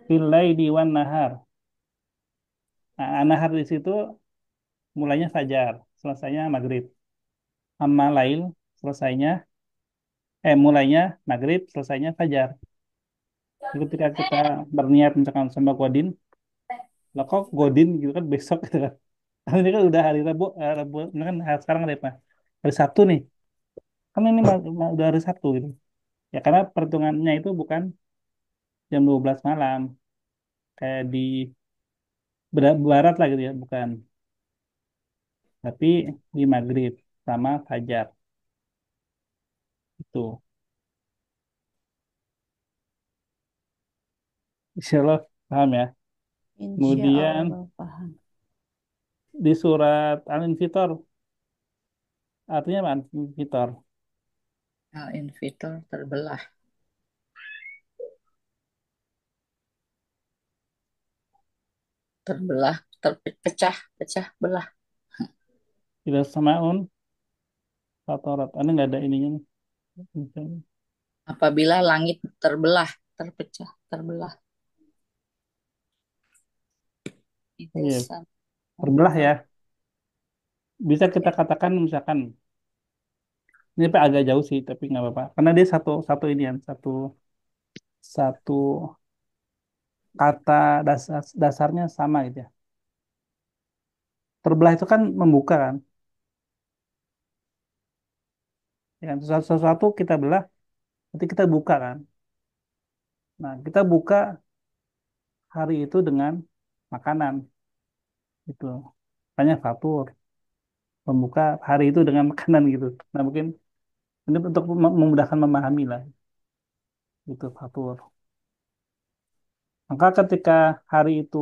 Filaili wan nahar. Nah, nahar di situ mulainya fajar, selesainya maghrib. Amma lail selesainya mulainya maghrib, selesainya fajar. Jadi ketika kita berniat misalkan sama Godin, lah kok Godin gitu kan besok gitu kan. Ini kan udah hari Rabu, Rabu ini kan sekarang hari apa? Hari Sabtu nih. Kan ini udah hari Sabtu gitu. Ya karena perhitungannya itu bukan jam 12 malam kayak di barat lah gitu ya, bukan. Tapi di maghrib sama fajar itu. Insya Allah paham ya. Insya Kemudian Allah paham. di surat Al-Infitor artinya apa Al-Infitor? Invitor terbelah. Terbelah, terpecah, pecah belah. Tidak samaun fatorat. Ini nggak ada ininya nih. Apabila langit terbelah, terpecah, terbelah. Itu Iya, sama. terbelah ya. Bisa kita katakan misalkan ini Pak agak jauh sih, tapi nggak apa-apa. Karena dia satu satu ini yang satu satu kata dasarnya sama gitu ya. Terbelah itu kan membuka kan. Ya kan? Sesuatu kita belah, nanti kita buka kan. Nah, kita buka hari itu dengan makanan itu. Makanya fatur, membuka hari itu dengan makanan gitu. Nah, mungkin ini untuk memudahkan memahami lah itu fatur. Maka ketika hari itu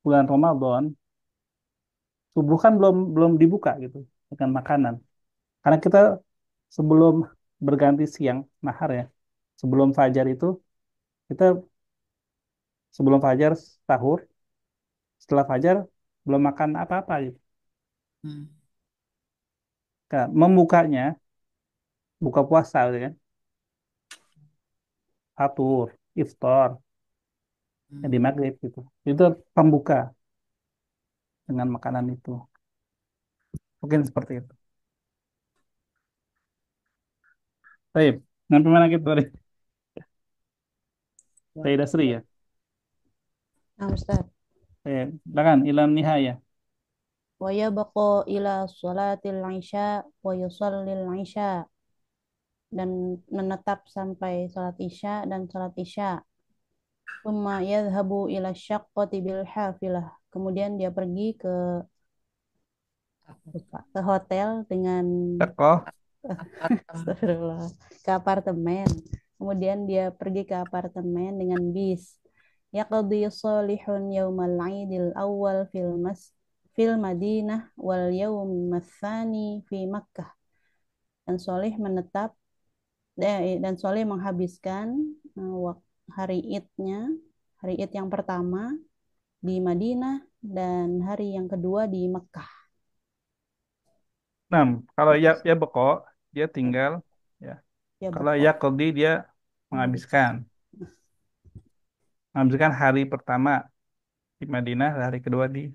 bulan Ramadan, subuh kan belum belum dibuka gitu dengan makanan. Karena kita sebelum berganti siang nahar ya, sebelum fajar itu kita sebelum fajar sahur, setelah fajar belum makan apa-apa gitu. Hmm. Nah, membukanya buka puasa gitu kan, fatur, iftar, di Hmm. maghrib gitu. Itu pembuka dengan makanan itu. Mungkin seperti itu. Baik, sampai mana kita tadi? Sayyidah Sri ya. Nah, Ustaz. Baik, silakan ilam nihaya. Wa yabqa ila sholatil isya wa yusallil isya, dan menetap sampai salat isya dan salat isya. Tsumma yadhhabu ila syaqqati bil hafilah, kemudian dia pergi ke hotel dengan Tekoh. Astagfirullah, ke apartemen. Kemudian dia pergi ke apartemen dengan bis. Yaqdi salihun yaumal aidil awal fil Madinah wal yaum tsani fi Makkah. Dan Solih menetap dan Solih menghabiskan hari Idnya, hari Id yang pertama di Madinah dan hari yang kedua di Mekah. Nah, kalau ya beko dia tinggal ya. Ya Kalau Boko. ya kodi dia menghabiskan hari pertama di Madinah, hari kedua di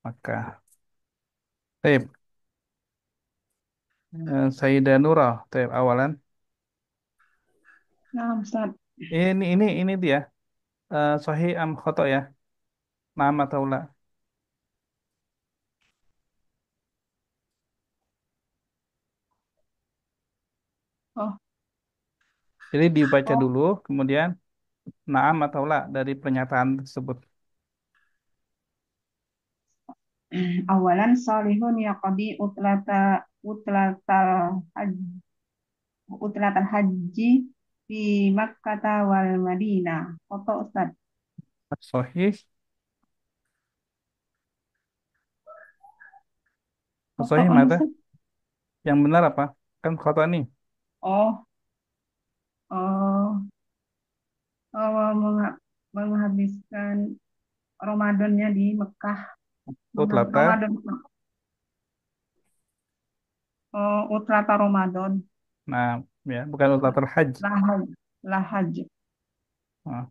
Makkah. Taib, Sayyidah Nurah, taib awalan. Nah, Ustaz. Ini dia. Sahih am khoto ya. Nama atau la. Oh, Jadi dibaca oh. dulu, kemudian naam atau la dari pernyataan tersebut. Awalan salihun yaqdi utlatal haji di Makkah wal Madinah. Foto Ustaz. Sahih, Foto sahih on mana? Ustaz. Yang benar apa? Kan khoto nih. Oh, oh, oh, menghabiskan Ramadannya di Mekah. Utlata. Ramadan, utlata Ramadan. Nah, ya, bukan utlatul hajj. Lahaj, lahaj. Oh,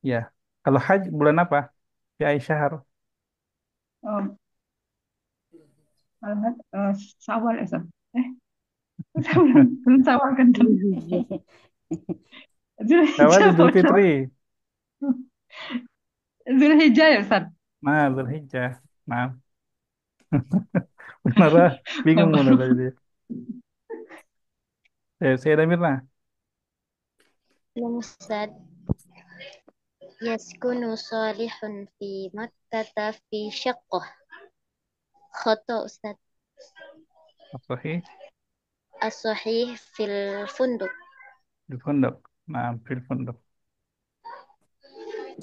ya. Kalau hajj bulan apa? Ya Aisyah. Oh, lahaj, Syawal Ustaz. Belum Syawal kan? Awal Zulhijjah, Idul Fitri. Zulhijjah ya Ustaz. Nah, Zulhijjah. Nah, benar bingung benar tadi. Saya ada Mirna. Belum Ustaz. Yaskunu salihun fi Makkah fi syaqqah. Khoto Ustaz. Sahih As-sahih fil funduk. di pondok. Nah, fil pondok.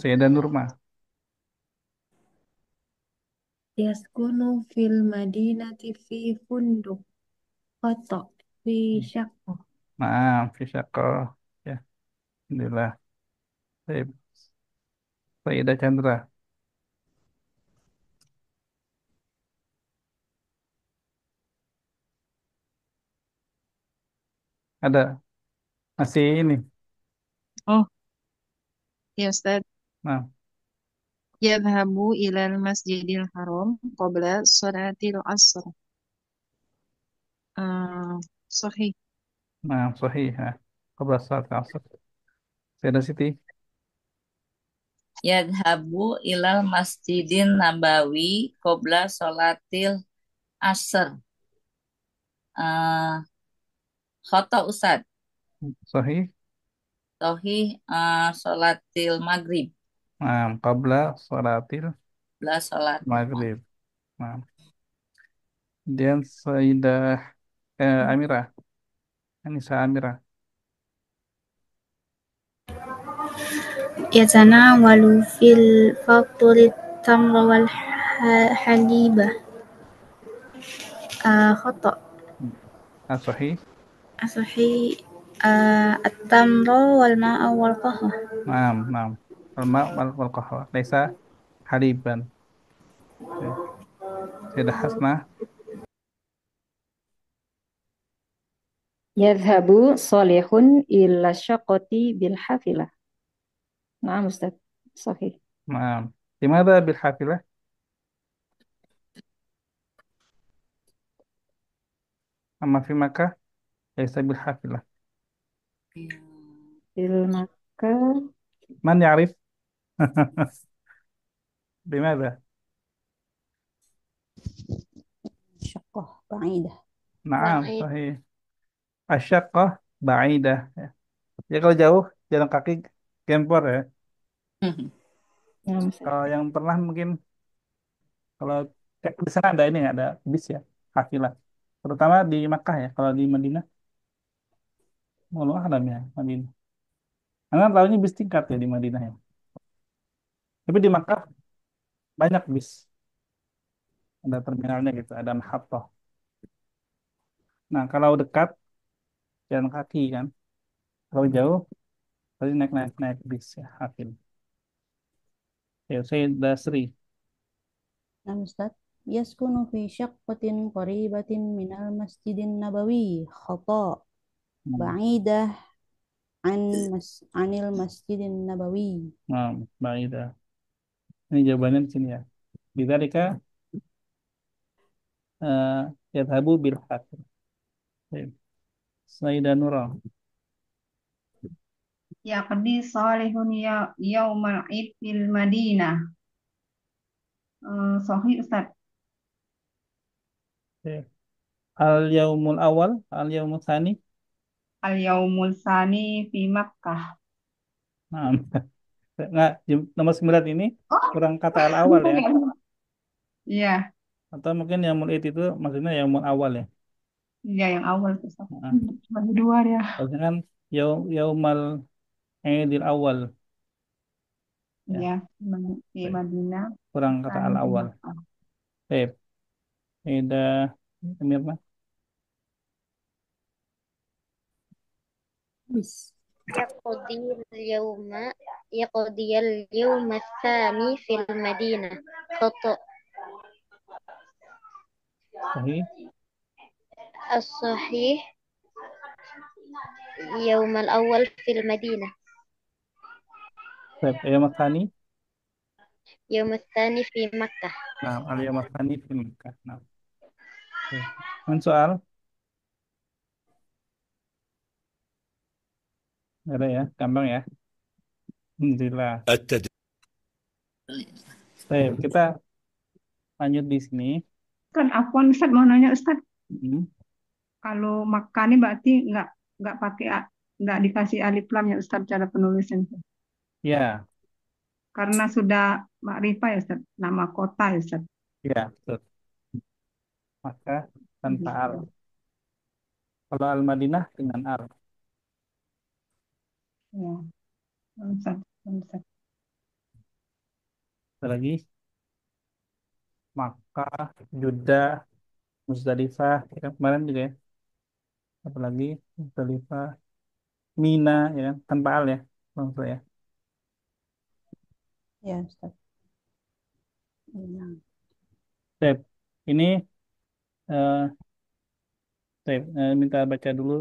Saya ada Nurma. Yaskunu fil madinati fi funduk. Koto. Fi syakko. Nah, Fisako. Ya, Alhamdulillah. Saya ada Chandra. Ada masih ini. Oh, ya Ustaz. Nah, Yadhabu ilal masjidil haram qabla salatil asr. Sahih. nah, sahih. Ya. Qabla salat asar. Saya ada Siti. Yadhabu ilal masjidin nabawi qabla sholatil asr. Eh khoto Ustad. Sahih. Tohi sholatil maghrib. Nah, qabla salatil Qabla sholatil maghrib. maghrib. Nah, kemudian Sayyidah Amirah. Anissa Amirah. يتناول في الفطر التمر والحليب. خطأ. Sahih. صحيح. التمر والماء والقهوة. Nah. Alma wal qahwa. Laisa haliban. Ya. Sayyidah Hasna. Yadhabu salihun ila syaqati bil hafilah. Nah, Ustaz. Sahih. Nah, dimana bil hafilah? Amma fi Makkah laisa bil hafilah. Bil Makkah. Man ya'rif? Bimada? Syaqqah ba'idah. Naam, Ba'id. sahih. Asyaqqah ba'idah. Ya. Ya kalau jauh jalan kaki gempor ya. Nah, Ustaz. Kalau yang pernah mungkin Kalau di sana ada ini nggak ada bis ya, kafilah. Terutama di Makkah ya. Kalau di Madinah, mau alam ya Madinah. Karena tahunya bis tingkat ya di Madinah ya. Tapi di Makkah banyak bis, ada terminalnya gitu, ada mahathah. Nah kalau dekat jalan kaki kan, kalau jauh tadi naik naik naik bis ya, kafil. Ya saya dasri. Nah, Ustaz, yaskunu fi syaqqatin qaribatin minal masjidin nabawi khata Hmm. ba'idah anil masjidin nabawi. Nah, baik dah. Ini jawabannya di sini ya. Bidzalika yadhabu bil kafir. Baik. Sayyidah Nurul. Yaqdi salihun yaumal id fil Madinah. Sahih Ustaz. Baik. Al yaumul awal, al yaumul tsani. Al yaumul sani fi Makkah. Nah, nggak, nomor 9 ini Oh, kurang kata al awal ya. iya, Atau mungkin yaumul id itu maksudnya yaumul awal ya. iya yang awal tuh Ustaz. Nah, Bagi dua ya. maksudnya kan yaumal idil awal Iya, ya. di Baik. Madinah, Kurang kata sani al di awal. Makkah. Baik. Ida Mirna. Bis. يقضي اليوم يقضي اليوم الثاني في المدينة خطأ Sahih. الصحيح يوم الأول في المدينة Baik. Yaumul tsani. يوم الثاني في مكة Nah, al yaumul tsani fil Makkah. Nah, oke. Ini soal nggak ada ya, gampang ya. Alhamdulillah. التدريب Baik, kita lanjut di sini. Kan afwan Ustaz mau nanya Ustaz, Hmm. kalau Makkah ini berarti nggak pakai nggak dikasih alif lam ya Ustaz cara penulisan. Ya, Karena sudah makrifah ya Ustaz, nama kota ya Ustaz. ya, betul. Maka tanpa al. Gitu. Kalau al-Madinah dengan al. Ya, Ustaz, Ustaz. Ada lagi Makkah, Jeddah, Muzdalifah, ya kan? Kemarin juga ya. Apalagi Muzdalifah, Mina, ya kan? Tanpa al ya, langsung ya. Ya, Ustaz. Iya. Tep, ini eh, minta baca dulu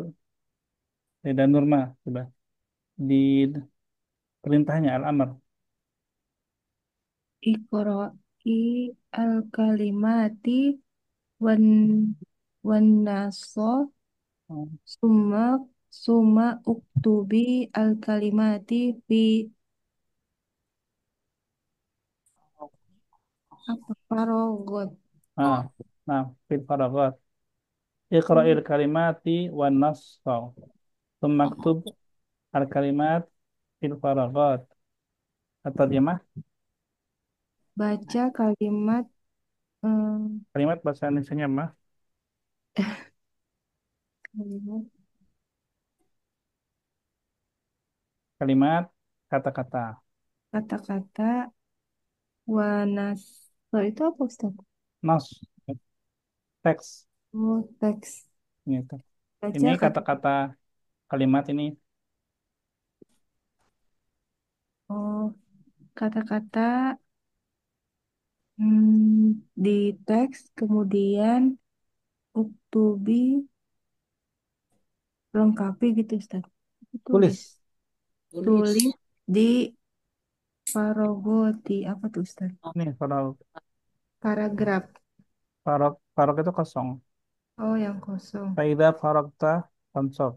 dan Nurma, coba di perintahnya al-amr. Iqra'i al-kalimati wan wan naso Oh, summa summa uktubi al-kalimati fi apa parogot. ah, nah, fil faragat. Iqra'il kalimati wan nassa. Maktub al-kalimat fil faragat. Atau dia mah Baca kalimat kalimat bahasa Indonesia mah kalimat kalimat kata-kata kata-kata wanaso itu apa Ustaz? nas teks Oh, teks. gitu. Ini Baca kata kata-kata kalimat ini oh kata-kata di teks kemudian uktubi lengkapi gitu Ustaz. Tulis. tulis. Tulis di parogoti apa tuh Ustaz? Ini farag Paragraf. farag farag itu kosong. Oh, yang kosong. Faida faragta fansab.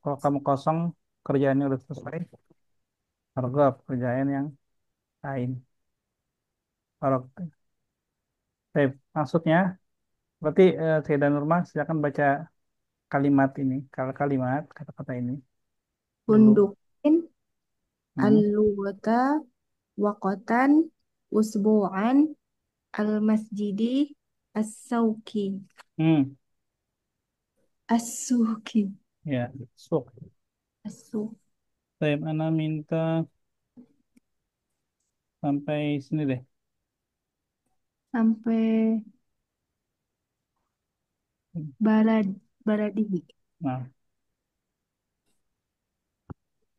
Kalau kamu kosong kerjaannya udah selesai. Faragab kerjaan yang lain. Farag. Baik, maksudnya berarti saya dan Nurma silakan baca kalimat ini, kalau kalimat kata-kata ini dulu. Bundukin Hmm. al-lughata waqatan usbu'an al-masjidi as-sauki. As-suki. Ya, sok. As-suki. Saya Ana minta sampai sini deh. Sampai baladi. Nah,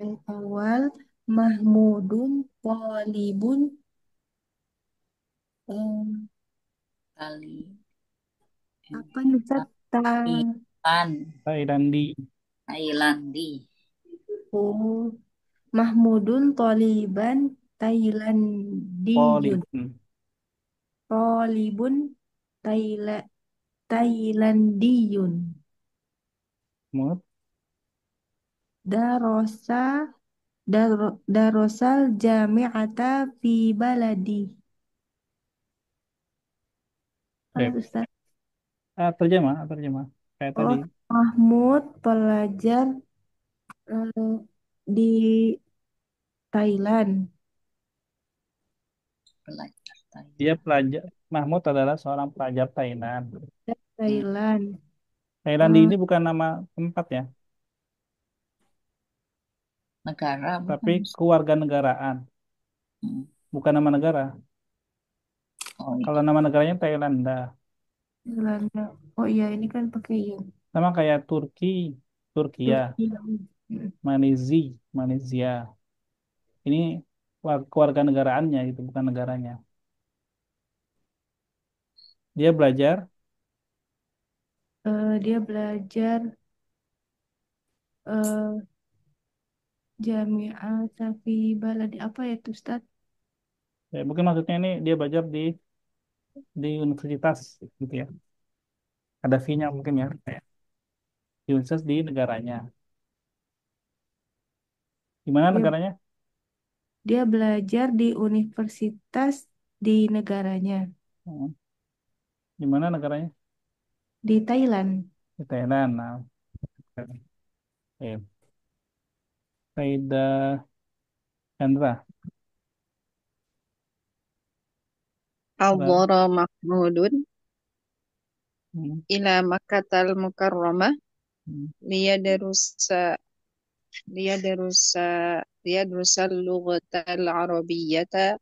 Yang awal Mahmudun Talibun Tali. apa nih Ustaz? Thailandi. Thailandi. Oh, Mahmudun Taliban Thailandiyun. Talibun Thailandiyun. Mut. Darosal jami'ata fi baladi. Halo Baik. Ustaz. Terjemah. Kayak tadi. Mahmud pelajar di Thailand. Dia pelajar. Mahmud adalah seorang pelajar Thailand. Thailand. Thailand ini bukan nama tempat ya, Negara tapi bukan. kewarganegaraan. Bukan nama negara. Oh, iya. Kalau nama negaranya Thailanda. Thailand. Oh iya, ini kan pakai ya. Sama kayak Turkiya, Malaysia. Ini kewarganegaraannya itu, bukan negaranya. Dia belajar Dia belajar Jami'ah Safi Baladi. Apa ya itu Ustaz? ya, mungkin maksudnya ini dia belajar di universitas gitu ya. Ada fee-nya mungkin ya, kayak di universitas di negaranya. Di mana negaranya? Dia belajar di universitas di negaranya. Di mana negaranya? Di Thailand. Di Thailand. Nah, Saida Chandra. Hadhara Mahmudun ila Makkatal Mukarramah liyadrusa al-lughata al-arabiyyata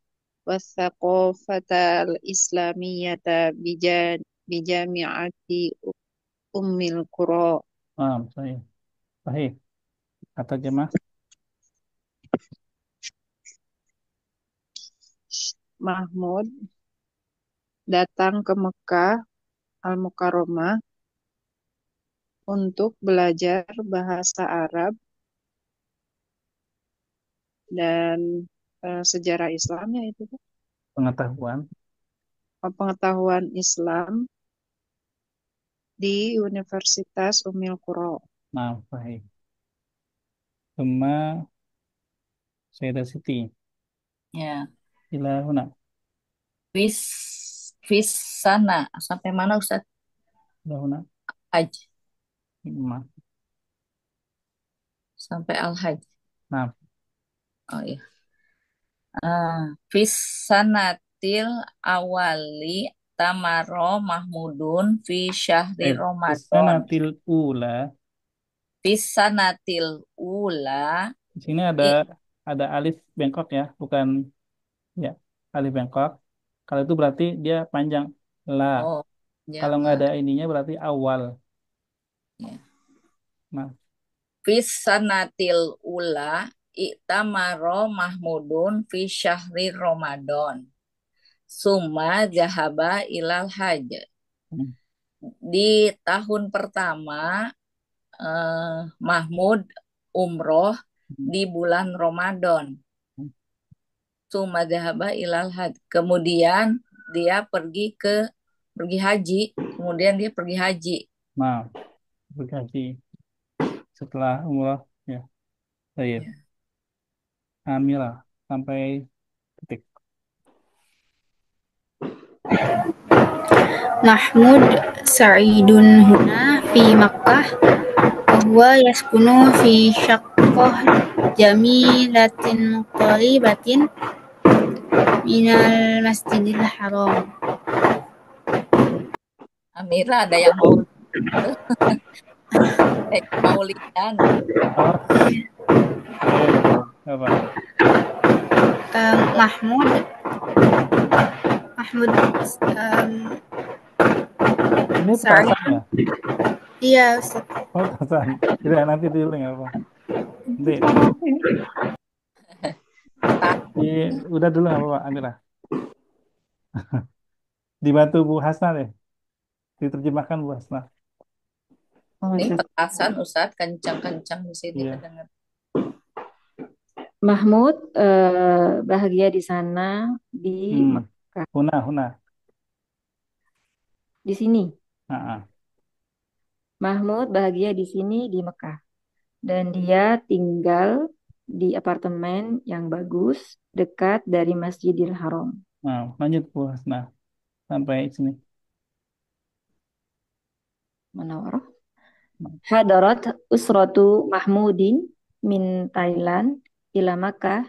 wath-thaqafata al-islamiyyata bijami'ati Ummil Qura. Sahih. Kata jemaah. Mahmud datang ke Mekah Al-Mukarramah untuk belajar bahasa Arab dan sejarah Islamnya itu pengetahuan Islam di Universitas Ummil Qura. Nah, baik. Sama Sayyidah Siti. Ya. Ila huna. Fis sana. Sampai mana Ustaz? Ila huna. Hajj. Sampai al-hajj. Nah. Oh iya. Fis sanatil awali tamaro Mahmudun fi syahri Ramadan. Sanatil ula. Fis sanatil ula. Di sini ada alif bengkok ya, bukan ya, alif bengkok. Kalau itu berarti dia panjang la. Kalau nggak ada ininya berarti awal. Ya. Nah. Fis sanatil ula i'tamaro Mahmudun fi syahri Ramadan. Summa zahaba ilal hajj. Di tahun pertama Mahmud umroh di bulan Ramadan. Summa zahaba ilal hajj. Kemudian dia pergi haji. Kemudian dia pergi haji. Nah, pergi haji. Setelah umrah ya. Baik. Amira sampai titik. Mahmud Sa'idun huna fi Makkah wa huwa yaskunu fi syaqqah jamilatin muqtaribatin minal Masjidil Haram. Amira ada yang mau mau lihat. Oh, boleh, boleh. Apa? Mahmud Ini Sa'id. petasan ya? Iya, Ustaz. Oh, petasan. Tidak, nanti dulu nggak apa. Nanti di, udah dulu nggak apa-apa, Amira. Dibantu Bu Hasna deh. Diterjemahkan Bu Hasna. Oh, Ini Ustaz. petasan Ustadz kencang-kencang di sini Iya. kedengar. Mahmud bahagia di sana di Mekah. Huna. Di sini. Ah. Mahmud bahagia di sini di Mekah. Dan dia tinggal di apartemen yang bagus dekat dari Masjidil Haram. Nah, lanjut Bu Hasna. Sampai sini. Munawarah. Hadarat usratu Mahmudin min Thailand ila Makkah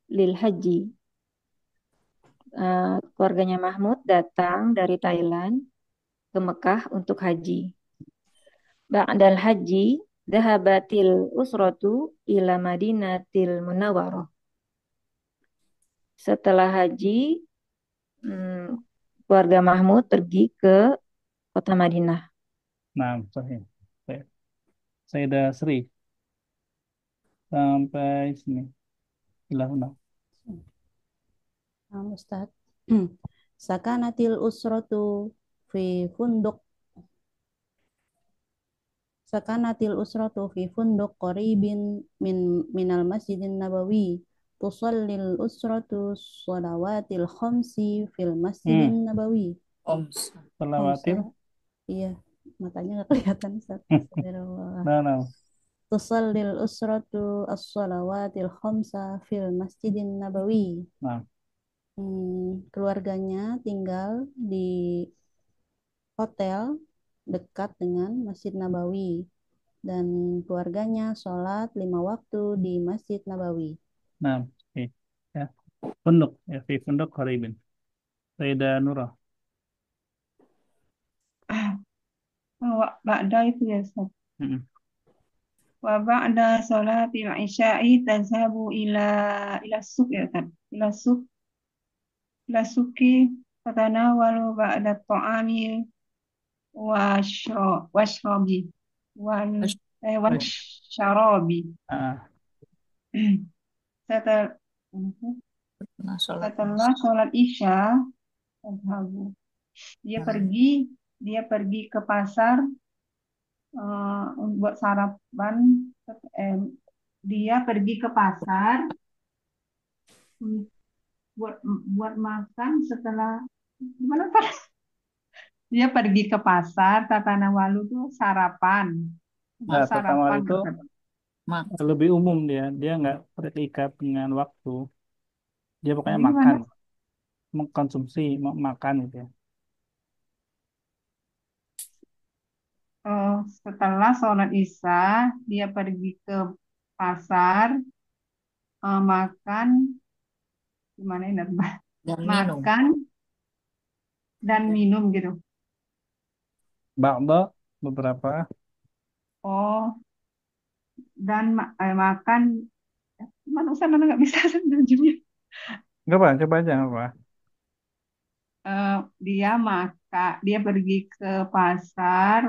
lil haji. Keluarganya Mahmud datang dari Thailand ke Mekah untuk haji. Ba'dal haji dhahabatil usratu ila Madinatil Munawwarah. Setelah haji, keluarga Mahmud pergi ke kota Madinah. Nah, sorry. Sayyidah Sri. Sampai sini. Ilahuna. Ustaz. Sakanatil usratu fi funduk Sakanatil usratu fi funduk qaribin minal masjidin nabawi. Tusallil usratu shalawatil khamsi fil masjidin nabawi. Salawatil. Iya, matanya nggak kelihatan Ustaz. Astagfirullah. No. Tusallil usratu as-shalawatil khamsa fil masjidin nabawi. Nah. Keluarganya tinggal di hotel dekat dengan Masjid Nabawi dan keluarganya sholat 5 waktu di Masjid Nabawi. Nah, oke. Ya. Funduk, ya, fi funduk qaribin. Sayyidah Nurah. Ba'da itu ya Ustaz. Wa ba'da sholatil isya'i tazhabu ila suq ya Ustaz. Ila suki fatanawalu ba'da ta'ami washrobi wasyarabi. Setelah sholat isya, dia pergi ke pasar buat sarapan. Dia pergi ke pasar buat makan setelah gimana Pak? Dia pergi ke pasar, tatanawalu tuh sarapan. Nah, Sarapan itu lebih umum dia nggak terikat dengan waktu. Dia pokoknya makan, mengkonsumsi, makan gitu ya. Setelah sholat isya, dia pergi ke pasar, makan, gimana ini? Makan dan minum gitu. Ba'da, beberapa. Dan makan, gimana Ustaz, mana nggak bisa terjemahnya. Nggak apa, coba aja nggak apa. Dia pergi ke pasar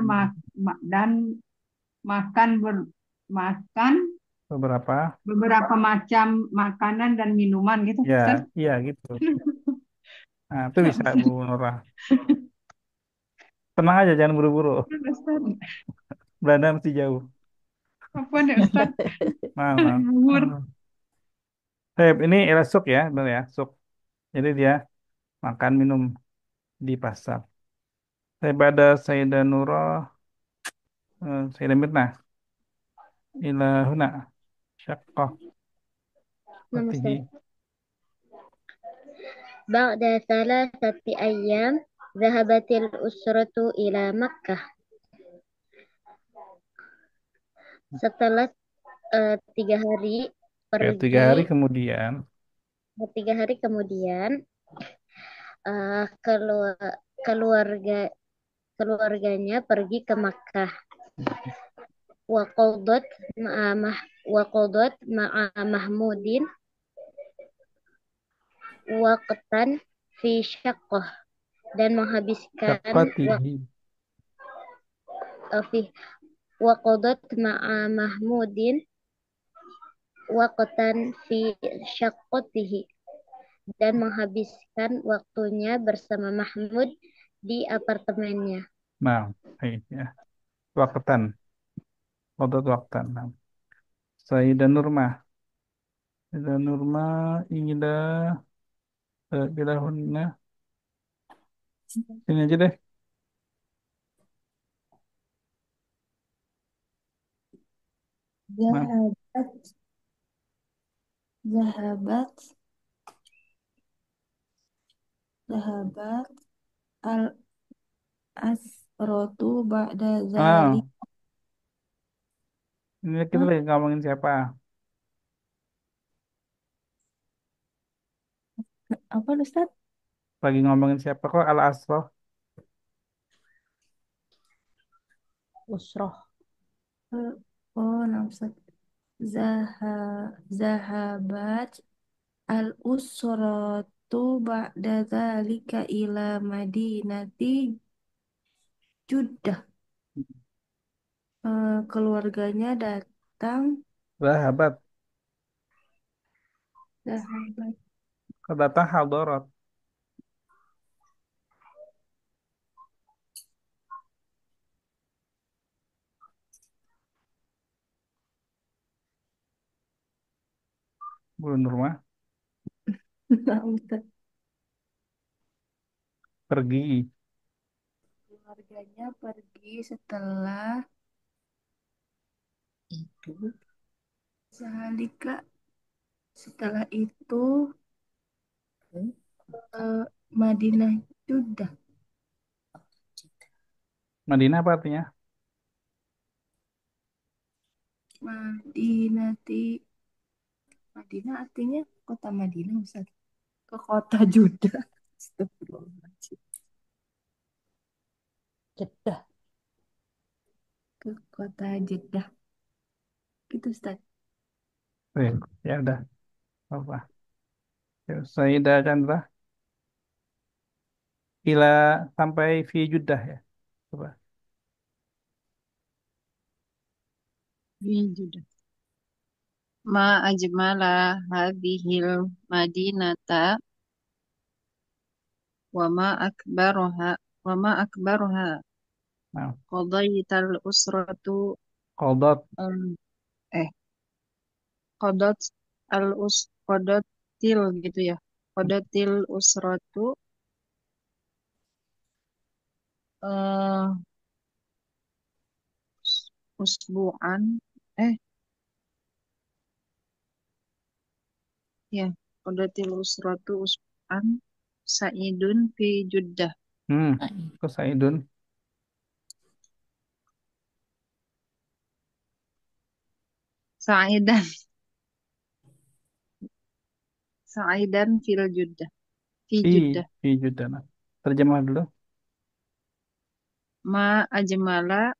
dan makan beberapa macam makanan dan minuman gitu. Ya, iya gitu. Nah, itu bisa Bu Nurah. Tenang aja, jangan buru-buru. Belanda masih jauh. Apa nih Ustaz? Nah. Ini era suk ya, benar ya, suk. Jadi dia makan minum di pasar. Pada Sayyidah Nurah, Sayyidah Mirna, ilahuna, syaqqah, fatihi. Ba'da thalathati ayyam dhahabatil usratu ila Makkah. Setelah 3 hari pergi. 3 hari kemudian. 3 hari kemudian keluarga keluarganya pergi ke Makkah. Wa qadot ma'a wa qadot ma'a Mahmudin waqtan fi syaqqah dan menghabiskan Syaqatihi. fi wa qadot ma'a Mahmudin waqtan fi syaqqatihi dan menghabiskan waktunya bersama Mahmud di apartemennya. Nah, baik ya. Waqtan. Qadot waqtan. Nah. Sayyidah Nurma. Sayyidah Nurma ila ilahunna. Sini aja deh. Nah, Zahabat, zahabat, zahabat al asrotu ba'da zalik. ah, ini kita Hah? lagi ngomongin siapa? Apa Ustaz? Lagi ngomongin siapa kok al-asro? Usroh. Oh, nah Ustaz. Zaha, zahabat al usratu ba'da zalika ila madinati Judah. Keluarganya datang, Sahabat. zahabat. Kedatang hadarat. Bu Nurma. Nah, Ustaz. Pergi. Keluarganya pergi setelah Itu Zalika. Setelah itu ke Madinah Judah. Madinah apa artinya? Madinati. Madinah artinya kota Madinah, Ustaz. Ke kota Judah. Astagfirullahaladzim. Jeddah. Ke kota Jeddah. Gitu, Ustaz. Ya udah. Apa? Ya, Sayyidah Chandra. Ila sampai fi Judah ya. Coba. Judah. Ma ajmala hadhil madinata wa ma akbaroha wa ma akbaroha Nah, qadaital usratu Qadot. um, eh qadat al us qadatil gitu ya. Qadatil usratu eh usbu'an eh ya qadatil usratu usbu'an sa'idun fi Judah. Hmm. Ke Saidun. Sa'idan sa'idan fil Judah fi Fi. Judah. Fi Judah. Nah, terjemah dulu. Ma ajmala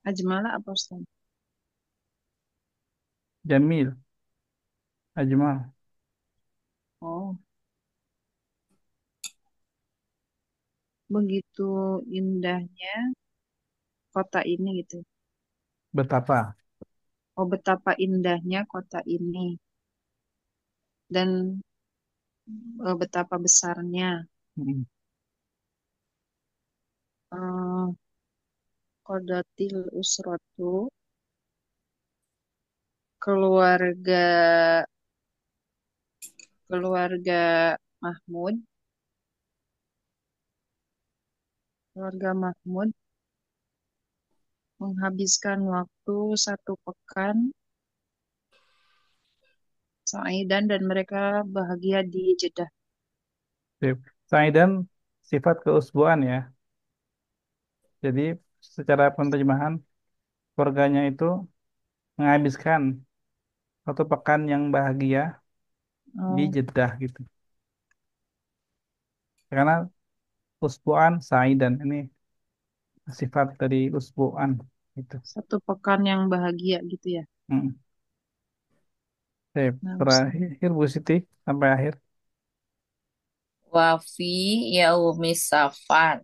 ajmala apa Ustaz? Jamil. Ajmal. Oh, begitu indahnya kota ini gitu. Betapa. Oh, betapa indahnya kota ini dan betapa besarnya Hmm. eh Qodatil Usratu keluarga keluarga Mahmud keluarga Mahmud menghabiskan waktu 1 pekan Saidan dan mereka bahagia di Jeddah. Sip. Saidan sifat keusbuan ya. Jadi secara penerjemahan keluarganya itu menghabiskan 1 pekan yang bahagia di Oh, Jeddah gitu. Karena usbu'an sa'idan. Ini sifat dari usbu'an itu. Satu pekan yang bahagia gitu ya. Hmm. Oke, Nah, Ustaz. terakhir Bu Siti sampai akhir. Wafi yaumis safar.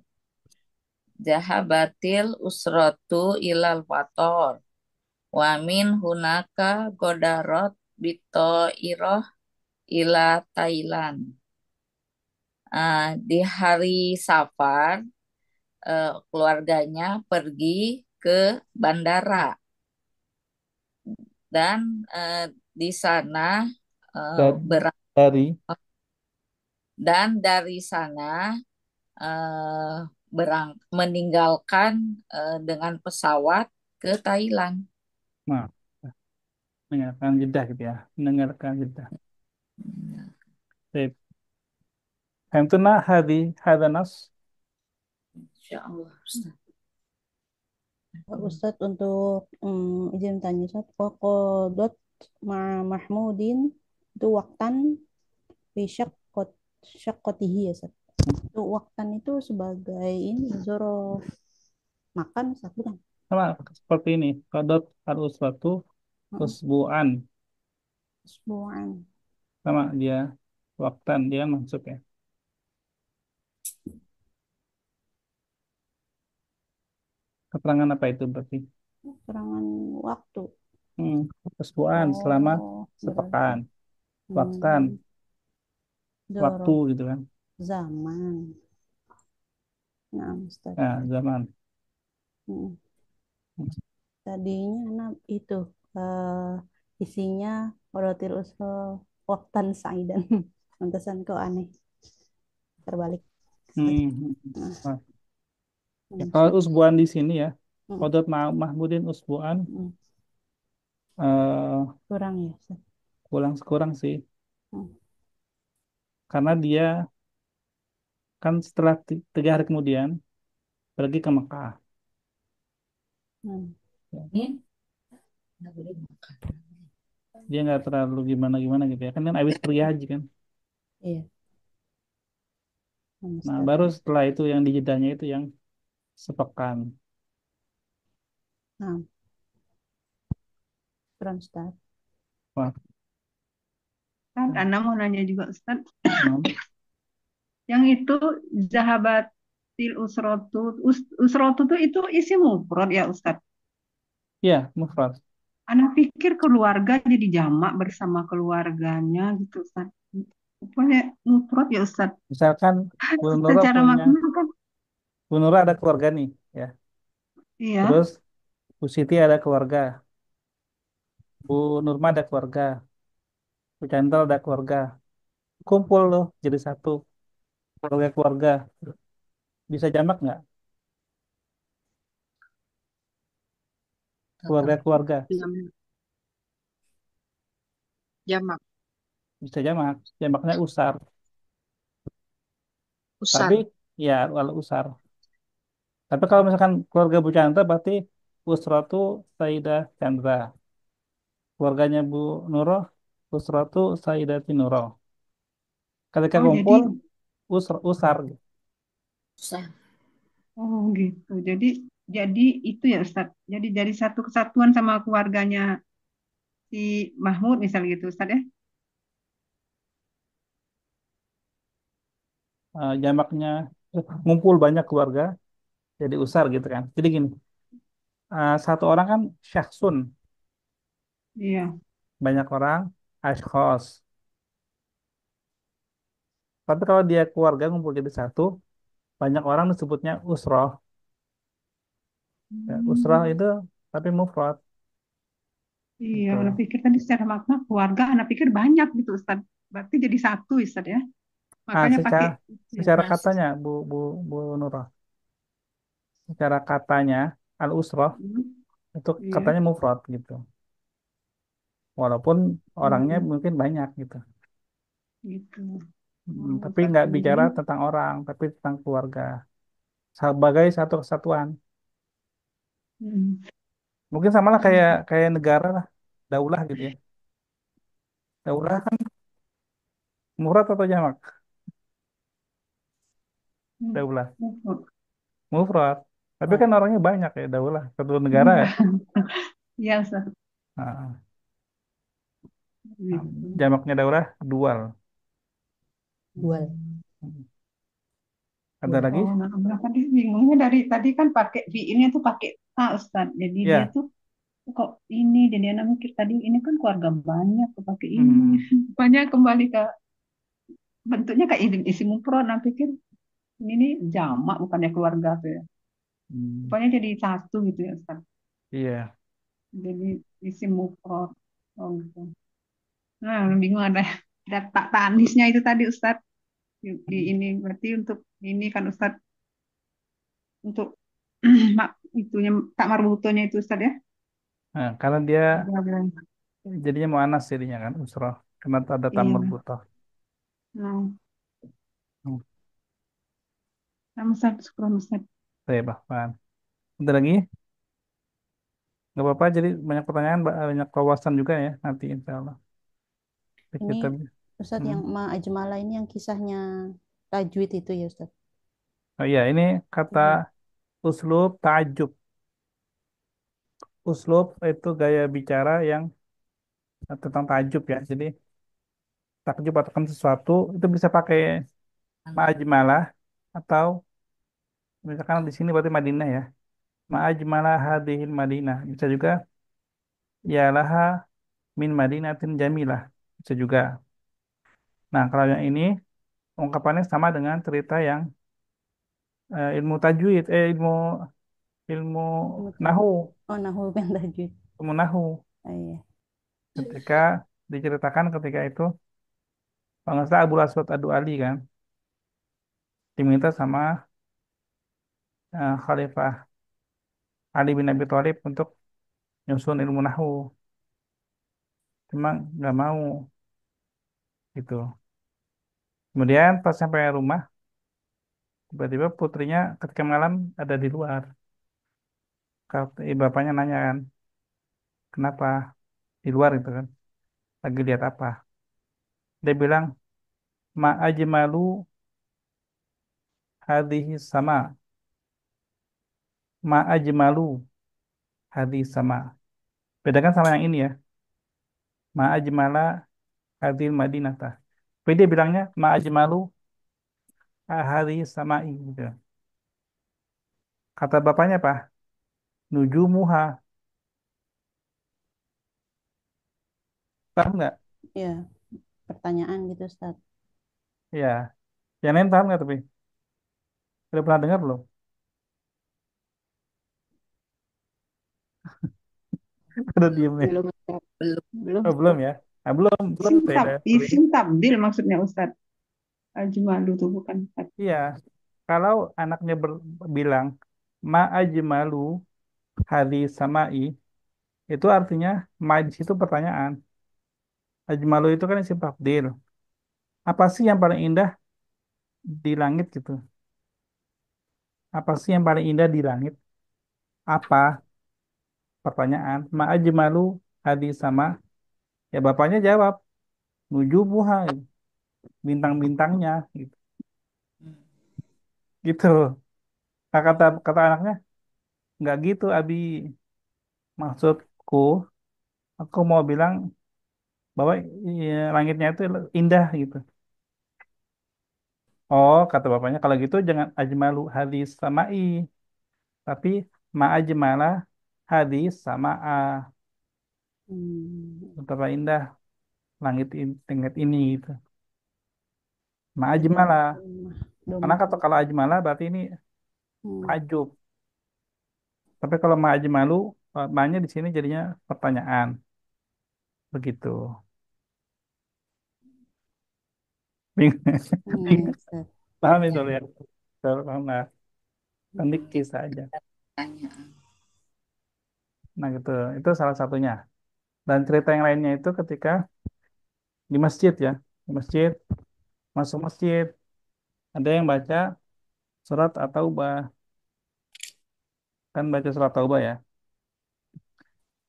Jahabatil usrotu ilal wator. Wamin hunaka godarot bito iroh ila Thailand. Di hari Safar, keluarganya pergi ke bandara dan di sana Dan berangkat dari dan dari sana eh, meninggalkan dengan pesawat ke Thailand. nah, mendengarkan jeda gitu ya. Mendengarkan jeda. Baik. Fahimtuna hadanas. Insya Allah, Ustaz. Pak Ustadz untuk izin tanya Ustadz, Wakodot Mahmudin itu waktan fi syakotihi ya Ustadz. Itu waktan itu sebagai ini zorof makan Ustadz bukan? Sama seperti ini. Qadot al-usratu Heeh, usbu'an. Usbu'an. Sama dia waktan dia masuk ya. Keterangan apa itu berarti? Serangan waktu. Hmm, usbu'an selama Oh, berarti sepekan. Waktan, hmm, waktu zorof gitu kan. zaman. Nah, Ustadz. Nah, zaman. Hmm. Tadinya anak itu isinya rotil usul waktan saidan. Pantesan kok aneh terbalik. Ustaz. Hmm. Nah, Nah, ya, kalau Ustaz. usbu'an di sini ya, Hmm, Qadot Mahmudin usbu'an hmm. eh Kurang ya Ustaz. kurang sih. Hmm, Karena dia kan setelah 3 hari kemudian pergi ke Mekah. hmm. Ya, Ini nggak boleh makan. dia nggak terlalu gimana-gimana gitu ya. Kan habis pergi haji kan. Iya, Nah, Ustaz. baru setelah itu yang di jedanya itu yang sepekan. Nah, kurang Ustaz. Wah, Ustaz, Ana mau nanya juga Ustaz. nah, Yang itu zahabatil usrotu. Usrotu tuh itu isi mufrad ya Ustaz. iya, mufrad. Ana pikir keluarga jadi jamak bersama keluarganya gitu Ustaz. Pokoknya mufrad ya Ustaz. Misalkan Bu Nurul Secara punya, makna kan Bu Nurul ada keluarga nih, ya. iya. Terus Bu Siti ada keluarga, Bu Nurma ada keluarga, Bu Chandra ada keluarga. Kumpul loh jadi satu keluarga-keluarga. Bisa jamak nggak? Keluarga-keluarga Jamak, bisa jamak. Jamaknya usar. Tapi usar. ya kalau usar. Tapi kalau misalkan keluarga Bu Chandra berarti Usratu Sayyidah Chandra. Keluarganya Bu Nurul Usratu Sayyidati Nurul. Ketika Oh kumpul jadi usar gitu. Susah. oh gitu. Jadi itu ya Ustaz. Jadi dari satu kesatuan sama keluarganya si Mahmud misalnya gitu Ustaz ya. Jamaknya ngumpul banyak keluarga jadi usar gitu kan. Jadi gini, satu orang kan syakhsun, Iya. banyak orang ashkhos. Tapi kalau dia keluarga ngumpul jadi satu, banyak orang disebutnya usroh. Ya, usroh Hmm. itu tapi mufrad Iya, gitu. anak pikir tadi secara makna keluarga, anak pikir banyak gitu Ustaz. Berarti jadi satu Ustaz ya. Makanya pakai Secara itu ya. secara katanya Bu Nurul, secara katanya al usroh Hmm. itu Iya. katanya mufrad gitu. Walaupun orangnya Hmm. mungkin banyak gitu. Gitu. Oh, Tapi nggak katanya bicara dia. tentang orang, tapi tentang keluarga. Sebagai satu kesatuan. Hmm. Mungkin sama lah kayak Hmm. kayak negara lah, daulah gitu ya. Daulah kan mufrad atau jamak? Daulah. Mufrad. Mufrad. Tapi Wah, kan orangnya banyak ya, daulah. Satu negara ya. Iya, Ustaz. Nah, Gitu. jamaknya daulah, dual. dual. Ada Dual. lagi? Oh, nah, tadi bingungnya dari tadi kan pakai bi ini tuh pakai a Ustaz. Jadi dia Ya. tuh kok ini jadi anak mikir tadi ini kan keluarga banyak kok pakai ini. Hmm. Banyak kembali ke bentuknya kayak isim mufrad. Nah, pikir ini jamak bukannya keluarga tuh ya. Hmm. Pokoknya jadi satu gitu ya Ustaz. Iya. Jadi isim mufrad. Oh, gitu. Nah, bingung ada tak tanisnya itu tadi Ustaz. Di ini berarti untuk ini kan Ustaz untuk itunya tak marbutonya itu Ustaz ya. Nah, karena dia Iya, jadinya muannas jadinya kan usroh. Karena ada tamur iya. butoh. Nah, Hmm. nah, Ustaz, syukur Ustaz. Saya bahkan. Ada lagi? Nggak apa-apa. Jadi banyak pertanyaan, banyak wawasan juga ya nanti insya Allah. Jadi Ini kita, Ustadz hmm. yang Ma Ajmala ini yang kisahnya tajwid itu ya Ustadz. Oh iya, ini kata Iya. uslub ta'ajub. Uslub itu gaya bicara yang tentang takjub ya. Jadi takjub atau kan sesuatu itu bisa pakai ma'ajmalah atau misalkan di sini berarti Madinah ya. Ma'ajmalah hadhil Madinah. Bisa juga ya laha min Madinatin jamilah. Bisa juga. Nah, kalau yang ini ungkapannya sama dengan cerita yang ilmu tajwid, ilmu Ilmu nahu, Oh, nahu kan tajwid. ilmu nahu. Ah, iya. Ketika diceritakan ketika itu kalau nggak salah Abu Aswad Adu Ali kan diminta sama Khalifah Ali bin Abi Thalib untuk nyusun ilmu nahu. Cuma nggak mau gitu. Kemudian pas sampai rumah, tiba-tiba putrinya ketika malam ada di luar. Bapaknya nanya kan, kenapa di luar itu kan? Lagi lihat apa? Dia bilang, ma ajmalu hadhihi sama. Ma ajmalu hadhihi sama. Bedakan sama yang ini ya. Ma ajmala hadhil madinata. Tapi dia bilangnya, ma ajmalu hadhihi sama'i gitu. Kata bapaknya apa? Nujumuha. Paham nggak? Iya, pertanyaan gitu Ustadz. Ya. Yang lain paham nggak tapi? Udah pernah dengar belum? Udah diem ya? Belum Ustaz. Belum. Belum Oh, belum Ustaz. ya? Nah, belum saya sorry. Isim tabdil maksudnya Ustaz. Ajmalu tuh bukan Ustaz. Iya, kalau anaknya bilang ma ajmalu hadis sama'i, itu artinya ma di situ pertanyaan. Ajmalu itu kan isim tafdil. Apa sih yang paling indah di langit gitu? Apa sih yang paling indah di langit? Apa? Pertanyaan. Ma ajmalu hadis sama. Ya bapaknya jawab, nujubuha, bintang-bintangnya gitu. Gitu. Nah, kata anaknya, nggak gitu Abi. Maksudku, aku mau bilang bahwa langitnya itu indah gitu. Oh, kata bapaknya, kalau gitu jangan ajmalu hadis sama'i, tapi ma ajmala hadis sama'a. Hmm, Betapa indah langit ini gitu. Ma beda ajmala. Karena domah. kata kalau ajmala berarti ini Hmm, takjub. Tapi kalau ma ajmalu, ma-nya di sini jadinya pertanyaan. Begitu. Bingung. iya Ustadz. Paham itu Ya, ya? Kalau paham nggak? Nanti kisah aja. tanya. Nah gitu. Itu salah satunya. Dan cerita yang lainnya itu ketika di masjid ya. Di masjid, masuk masjid. Ada yang baca surat At-Taubah. Kan baca surat Taubah ya.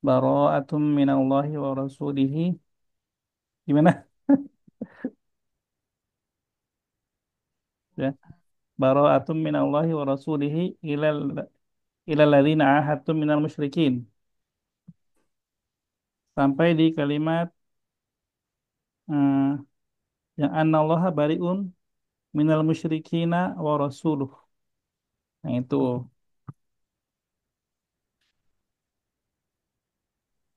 Bara'atum minallahi wa rasulihi. Gimana? Ya. bara'atum minallahi wa rasulihi ilal ladzina ahadtum minal musyrikin. Sampai di kalimat eh, yang annallaha bari'un minal musyrikina wa rasuluh. Nah itu.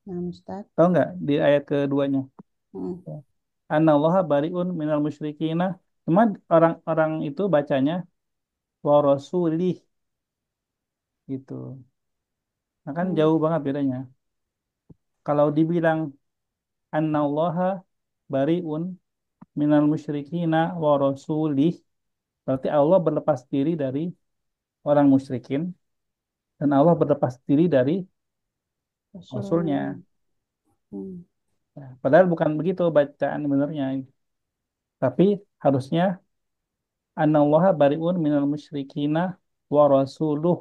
Nah, Ustaz. Tahu nggak di ayat keduanya? Hmm. Annallaha bari'un minal musyrikina. Cuma orang-orang itu bacanya wa rasulih gitu. Nah kan jauh banget bedanya. Kalau dibilang annallaha bari'un minal musyrikina wa rasulih, berarti Allah berlepas diri dari orang musyrikin dan Allah berlepas diri dari Rasulnya. Rasulnya. Hmm. Nah, padahal bukan begitu bacaan benernya. Tapi harusnya annallaha bari'un minal musyrikina wa rasuluh.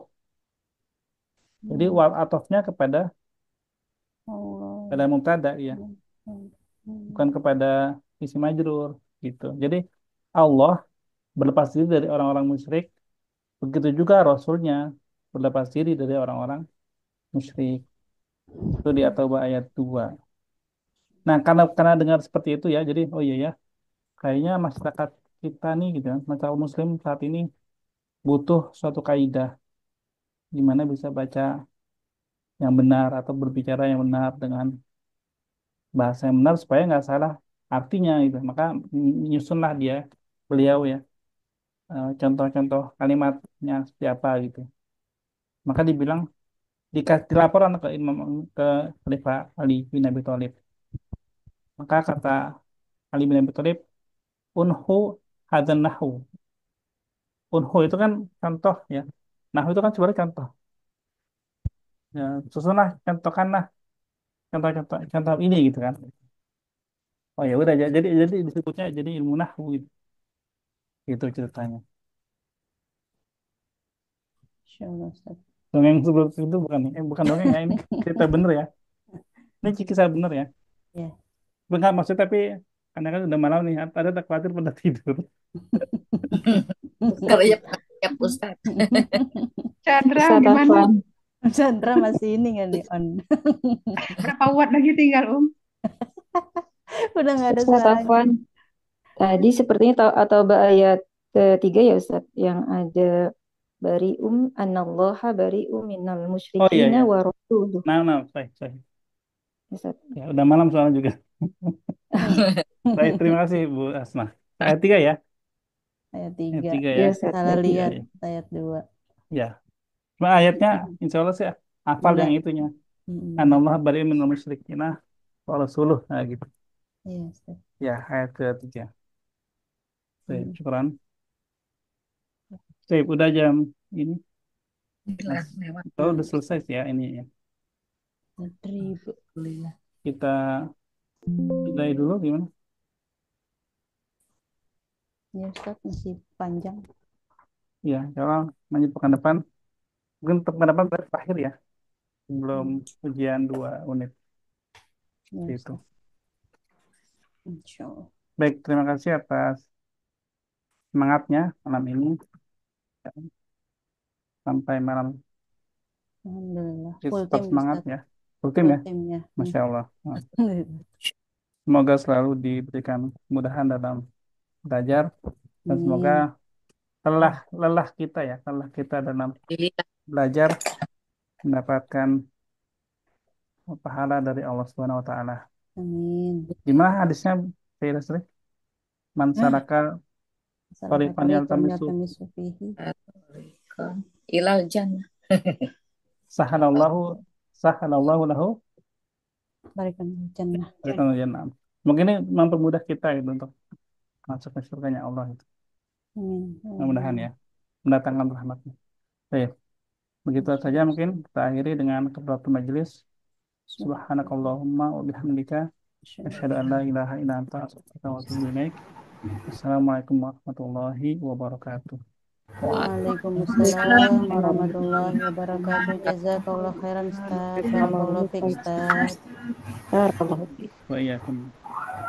Jadi wal atofnya kepada pada Allah. mubtada ya, bukan Hmm. kepada isim majrur gitu. Jadi Allah berlepas diri dari orang-orang musyrik, begitu juga Rasulnya berlepas diri dari orang-orang musyrik. Itu di At-Taubah ayat 2. Nah, karena dengar seperti itu ya, jadi oh iya ya, kayaknya masyarakat kita nih gitu kan, masyarakat muslim saat ini butuh suatu kaidah gimana bisa baca yang benar atau berbicara yang benar dengan bahasa yang benar supaya nggak salah artinya gitu. Maka menyusunlah dia beliau ya contoh-contoh kalimatnya seperti apa gitu. Maka dibilang dikasih laporan ke Imam ke Khalifah Ali bin Abi Thalib. Maka kata Ali bin Abi Thalib, unhu hadzan nahu. Unhu itu kan contoh ya. Nahu itu kan sebenarnya contoh. Ya, susunlah, contohkanlah contoh ini gitu kan. Oh ya udah jadi disebutnya jadi ilmu nahwu gitu. Itu ceritanya. Insyaallah, Ustaz. Dongeng sebelum itu bukan dongeng ya, ini cerita bener ya. Ini kisah bener ya. Ya. Enggak maksud tapi karena kan udah malam nih, ada tak khawatir pada tidur. Kerja ya Ustaz. Chandra Ustaz gimana? Afwan. Chandra masih ini nggak nih on? Berapa watt lagi tinggal Udah nggak ada Ustaz suaranya. Afwan. Tadi sepertinya atau ayat ketiga ya Ustaz, yang ada bari'um anallaha bari'um minal Oh iya musyrikina ya. wa rasuluh. Nah, saya. Ustaz. Ya, udah malam soalnya juga. Baik, terima kasih Bu Asma. Ayat 3 ya. Ayat Ayat 3. 3 ya. Ya Ustaz. Salah Ya, lihat ya. ayat 2. Ya. Cuma ayatnya insya Allah sih hafal yang Benar. itunya. Hmm. Anallaha bari'um minal musyrikina wa rasuluh. Nah gitu. Iya, Ustaz. Ya, ayat ke-3. Baik, Hmm. syukuran. Baik, udah jam ini. Lewat. Oh, udah selesai sih ya ini ya. Ribu. Kita mulai dulu gimana? Ya, Ustaz, masih panjang. Ya, kalau lanjut pekan depan. Mungkin pekan depan terakhir ya. Sebelum ujian 2 unit. Ya, Itu. Ustaz. Insyaallah. Baik, terima kasih atas semangatnya malam ini. Sampai malam. Alhamdulillah. Tetap Full tim, semangat Ustaz. ya. Full tim Full ya. tim ya. Masya Allah. Nah, Alhamdulillah. semoga selalu diberikan kemudahan dalam belajar. Dan semoga Amin. lelah kita dalam belajar mendapatkan pahala dari Allah Subhanahu wa taala. Amin. Gimana hadisnya Sayyidina Sri? Man salaka Salah tariqan yaltamisu yaltamisu fihi Ilal jannah. sahalallahu lahu barikan jannah. tariqan jannah. Mungkin ini mempermudah kita gitu untuk masuk ke surganya Allah itu. Amin. Mudah-mudahan ya mendatangkan rahmatnya. Baik. Begitu saja mungkin kita akhiri dengan kafaratul majelis. Subhanakallahumma wa bihamdika asyhadu an la ilaha illa anta astaghfiruka wa atubu ilaik. Assalamualaikum warahmatullahi wabarakatuh. Waalaikumsalam warahmatullahi wabarakatuh. Jazakallah khairan Ustaz. Barakallahu fiik Ustaz. Barakallahu fiik. Wa iyyakum.